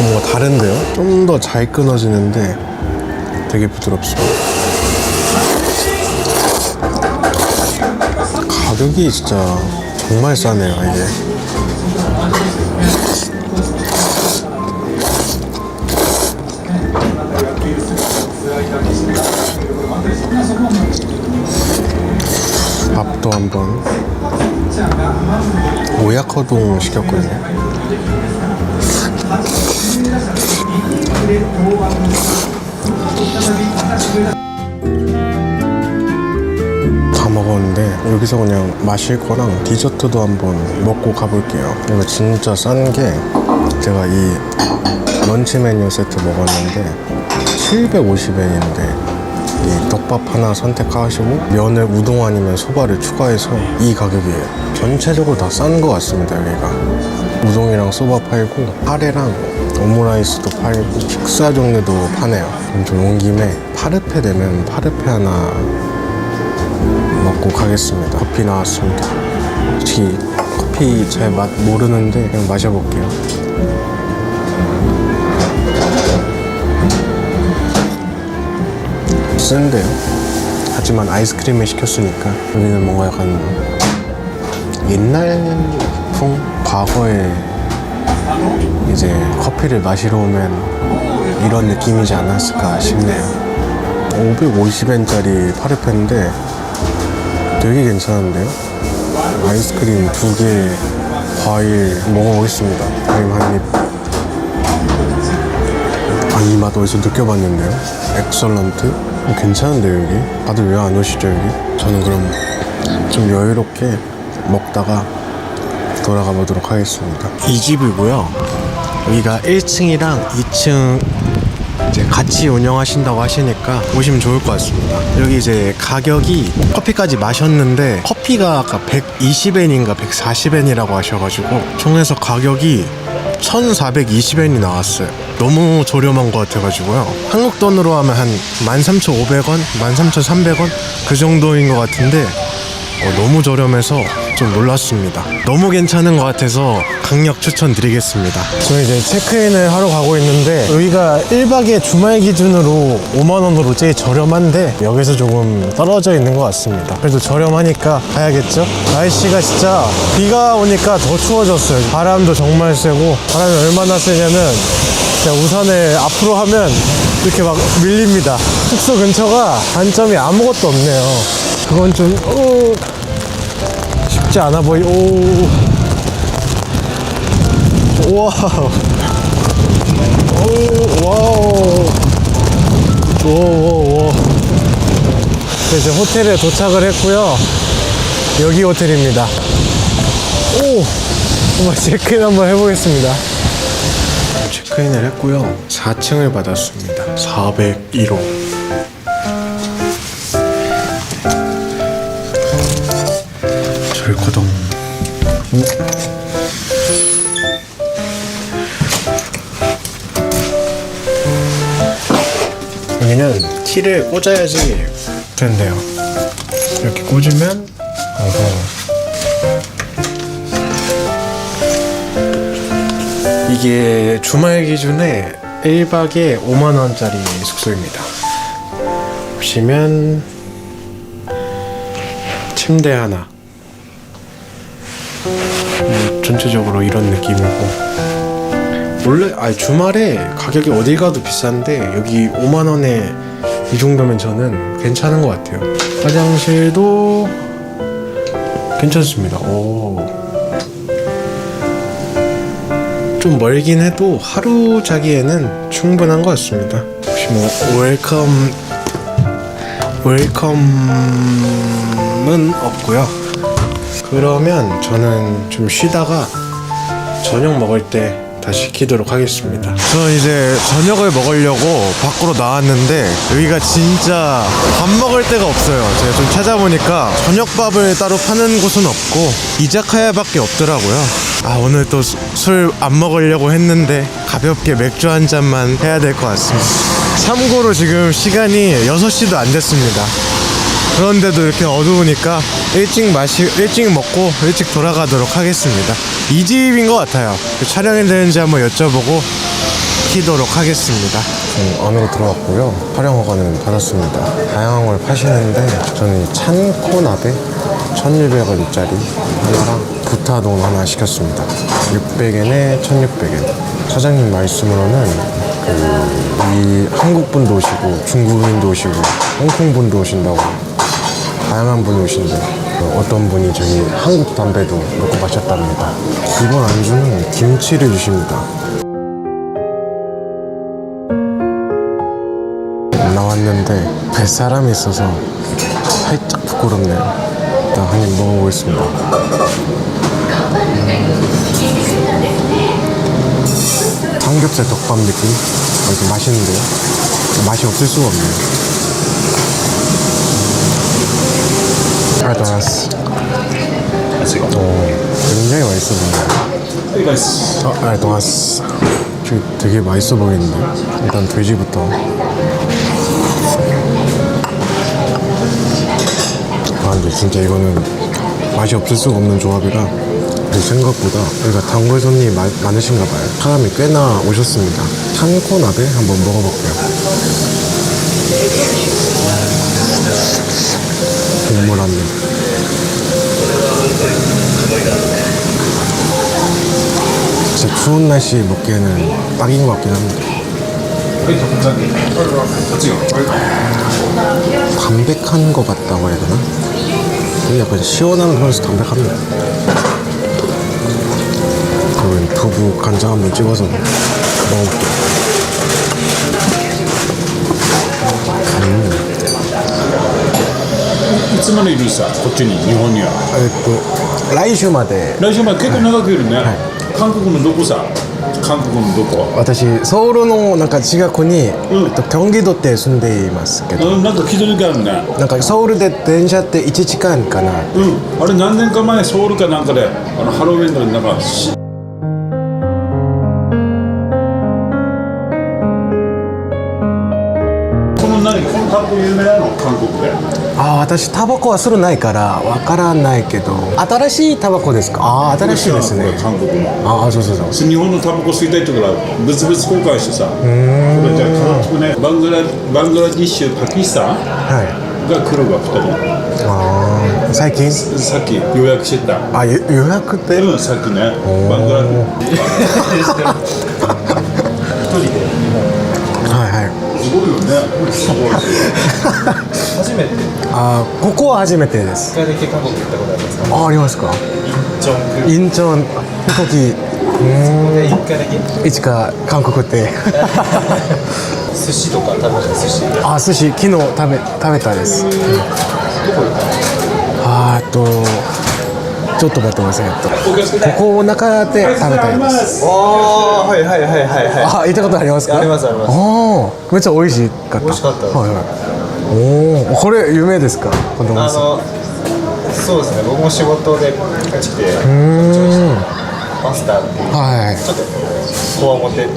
뭔가 다른데요? 좀 더 잘 끊어지는데 되게 부드럽습니다. 가격이 진짜 정말 싸네요, 이게. 밥도 한번 오야커동 시켰거든요. 다 먹었는데 여기서 그냥 마실 거랑 디저트도 한번 먹고 가볼게요. 이거 진짜 싼 게 제가 이 런치 메뉴 세트 먹었는데 750엔인데 이 떡밥 하나 선택하시고 면을 우동 아니면 소바를 추가해서 이 가격이에요. 전체적으로 다 싼 것 같습니다 여기가. 우동이랑 소바 팔고 카레랑 오므라이스도 팔고 식사 종류도 파네요. 그럼 좀 온 김에 파르페 되면 파르페 하나 먹고 가겠습니다. 커피 나왔습니다. 솔직히 커피 잘 맛 모르는데 그냥 마셔볼게요. 쓴데요. 하지만 아이스크림을 시켰으니까 여기는 뭔가 약간 옛날풍? 과거에 이제 커피를 마시러 오면 이런 느낌이지 않았을까 싶네요. 550엔짜리 파르페인데 되게 괜찮은데요? 아이스크림 2개, 과일 먹어보겠습니다. 크림 한 입. 아, 이 맛 어디서 느껴봤는데요? 엑설런트? 괜찮은데요, 여기? 다들 왜 안 오시죠, 여기? 저는 그럼 좀 여유롭게 먹다가 돌아가 보도록 하겠습니다. 이 집이고요. 여기가 1층이랑 2층 이제 같이 운영하신다고 하시니까 오시면 좋을 것 같습니다. 여기 이제 가격이 커피까지 마셨는데 커피가 아까 120엔인가 140엔이라고 하셔가지고 총해서 가격이 1,420엔이 나왔어요. 너무 저렴한 것 같아가지고요. 한국 돈으로 하면 한 13,500원, 13,300원 그 정도인 것 같은데 너무 저렴해서 좀 놀랐습니다. 너무 괜찮은 것 같아서 강력 추천드리겠습니다. 저희 이제 체크인을 하러 가고 있는데 여기가 1박에 주말 기준으로 5만원으로 제일 저렴한데 여기서 조금 떨어져 있는 것 같습니다. 그래도 저렴하니까 가야겠죠? 날씨가 진짜 비가 오니까 더 추워졌어요. 바람도 정말 세고 바람이 얼마나 세냐면 진짜 우산을 앞으로 하면 이렇게 막 밀립니다. 숙소 근처가 단점이 아무것도 없네요. 그건 좀 쉽지 않아 보이. 와우. 와우. 오. 이제 호텔에 도착을 했고요. 여기 호텔입니다. 한번 체크인 한번 해보겠습니다. 체크인을 했고요. 4층을 받았습니다. 401호. 절거동. 여기는 티를 꽂아야지 된대요. 이렇게 꽂으면 이게 주말 기준에 1박에 5만원짜리 숙소입니다. 보시면 침대 하나, 전체적으로 이런 느낌이고, 원래 주말에 가격이 어딜 가도 비싼데 여기 5만원에 이 정도면 저는 괜찮은 것 같아요. 화장실도 괜찮습니다. 좀 멀긴 해도 하루 자기에는 충분한 것 같습니다. 혹시 뭐 웰컴은 없고요. 그러면 저는 좀 쉬다가 저녁 먹을 때 다시 시키도록 하겠습니다. 저 이제 저녁을 먹으려고 밖으로 나왔는데 여기가 진짜 밥 먹을 데가 없어요. 제가 좀 찾아보니까 저녁밥을 따로 파는 곳은 없고 이자카야밖에 없더라고요. 오늘 또 술 안 먹으려고 했는데 가볍게 맥주 한 잔만 해야 될 것 같습니다. 참고로 지금 시간이 6시도 안 됐습니다. 그런데도 이렇게 어두우니까 일찍 먹고 일찍 돌아가도록 하겠습니다. 이 집인 것 같아요. 촬영이 되는지 한번 여쭤보고 키도록 하겠습니다. 안으로 들어왔고요. 촬영 허가는 받았습니다. 다양한 걸 파시는데 저는 이 찬코나베 1,200원짜리 하나랑 부타동 하나 시켰습니다. 600엔에 1,600엔. 사장님 말씀으로는 이 한국분도 오시고 중국인도 오시고 홍콩분도 오신다고 다양한 분이 오신데 어떤 분이 저희 한국 담배도 놓고 가셨답니다. 이번 안주는 김치를 주십니다. 나왔는데 뱃사람이 있어서 살짝 부끄럽네요. 일단 한 입 먹어보겠습니다. 삼겹살 덮밥 느낌? 이렇게 맛있는데요? 맛이 없을 수가 없네요. すよ。 굉장히 맛있어 보여요. 아, 알토마스. 되게 맛있어 보이는데. 일단 돼지부터. 아, 근데 진짜 이거는 맛이 없을 수가 없는 조합이라. 근데 생각보다 여기가 단골 손님이 많으신가 봐요. 사람이 꽤나 오셨습니다. 창고나베 한번 먹어볼게요. 국물 한 입. 진짜 추운 날씨에 먹기에는 딱인 것 같긴 합니다. 담백한 것 같다고 해야 되나? 이게 약간 시원하면서 담백합니다. 그리고 두부 간장 한번 찍어서 먹어볼게요. いつまでいるさ、こっちに、日本には。来週まで。来週まで結構長くいるね。韓国のどこさ、韓国のどこ。私ソウルのなんか近くに、경기도って住んでいますけど、なんか聞いた時あるね。なんかソウルで電車って1時間かな。あれ何年か前ソウルかなんかでハロウィンのなんかこのタバコ有名なの韓国で。私タバコはするないからわからないけど、新しいタバコですか？新しいですね。韓国の。そうそうそう。日本のタバコ吸いたいってから物々交換してさ。これじゃあ韓国ね、バングラディッシュ、パキスタンが来るわ2人。最近？さっき予約してた。予約って？さっきね、バングラディッシュ。一人で。はいはい。すごいよね。すごい。初めて。ここは初めてです。一回だけ韓国行ったことありますか？ありますか？インチョン飛行機。一回だけ。いつか韓国って寿司とか食べた寿司。寿司昨日食べたです。どこ行ったの？ちょっと待ってください。ここ中で食べたいです。はいはいはいはい。行ったことありますか？ありますあります。めっちゃ美味しかった。美味しかったです。はいはい。これ有名ですか？子供さん。そうですね。僕も仕事でこっち来て、パスタっていうちょっとこわもて。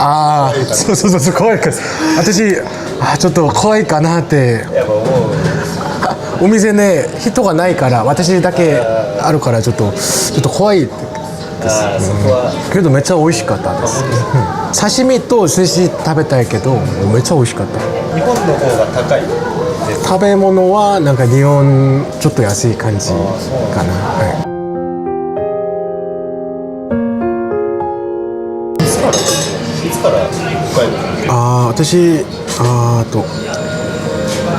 そう怖いから。私ちょっと怖いかなって。やっぱ思う。お店ね人がないから私だけあるからちょっと怖いです。けどめっちゃ美味しかったです。刺身と寿司食べたいけどめっちゃ美味しかった。日本の方が高い。食べ物はなんか日本ちょっと安い感じかな。いつから北海道？私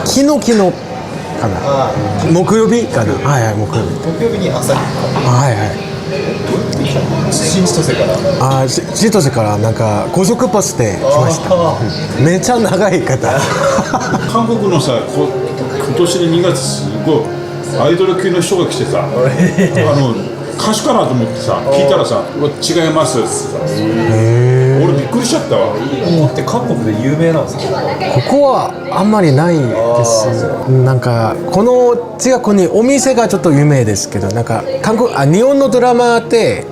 昨日かな。木曜日かな。木曜日に朝日新千歳から千歳からなんか高速バスで来ました。めっちゃ長い方。韓国のさ、今年の2月すごいアイドル系の人が来てさ、歌手かなと思ってさ、聞いたらさ、違いますってさ、俺びっくりしちゃったわ。って韓国で有名なんですか？ここはあんまりないです。なんかこの近くにお店がちょっと有名ですけど、なんか日本のドラマって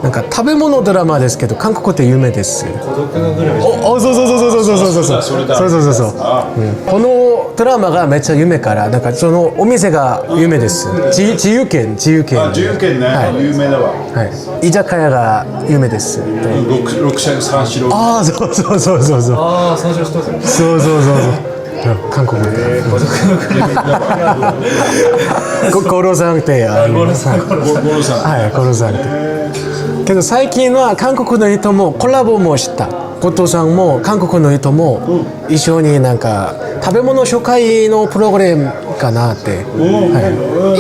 なんか食べ物ドラマですけど韓国って有名です。孤独のグルメ。そう。このドラマがめっちゃ有名からなんかそのお店が有名です。自由軒ね、有名だわ。居酒屋が有名です。六社三四郎。そう。三四郎知ってますよ。そう。韓国でゴロさんってゴロさんってけど最近は韓国の人もコラボもした後藤さんも韓国の人も一緒になんか食べ物紹介のプログラムかなって、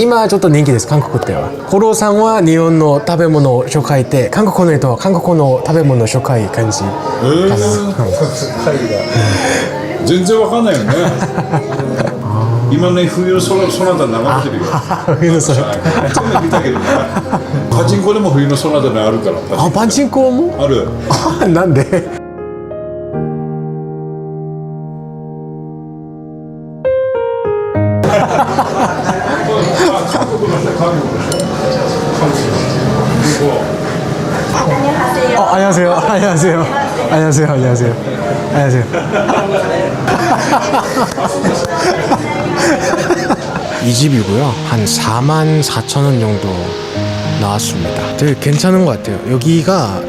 今ちょっと人気です韓国では。コロさんは日本の食べ物紹介で韓国の人は韓国の食べ物紹介感じかな。全然わかんないよね。今ね、冬のソナタ流れてるよ。冬のソナタ見たけどね。パチンコでも冬のソナタがあるから。パチンコもある。なんで？ 안녕하세요. 안녕하세요. 안녕하세요. 안녕하세요. 안녕하세요. 이 집이고요. 한 44,000원 정도 나왔습니다. 되게 괜찮은 것 같아요. 여기가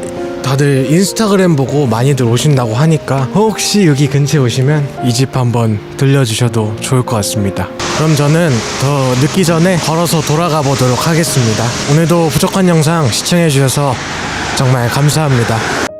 다들 인스타그램 보고 많이들 오신다고 하니까 혹시 여기 근처에 오시면 이 집 한번 들려주셔도 좋을 것 같습니다. 그럼 저는 더 늦기 전에 걸어서 돌아가 보도록 하겠습니다. 오늘도 부족한 영상 시청해 주셔서 정말 감사합니다.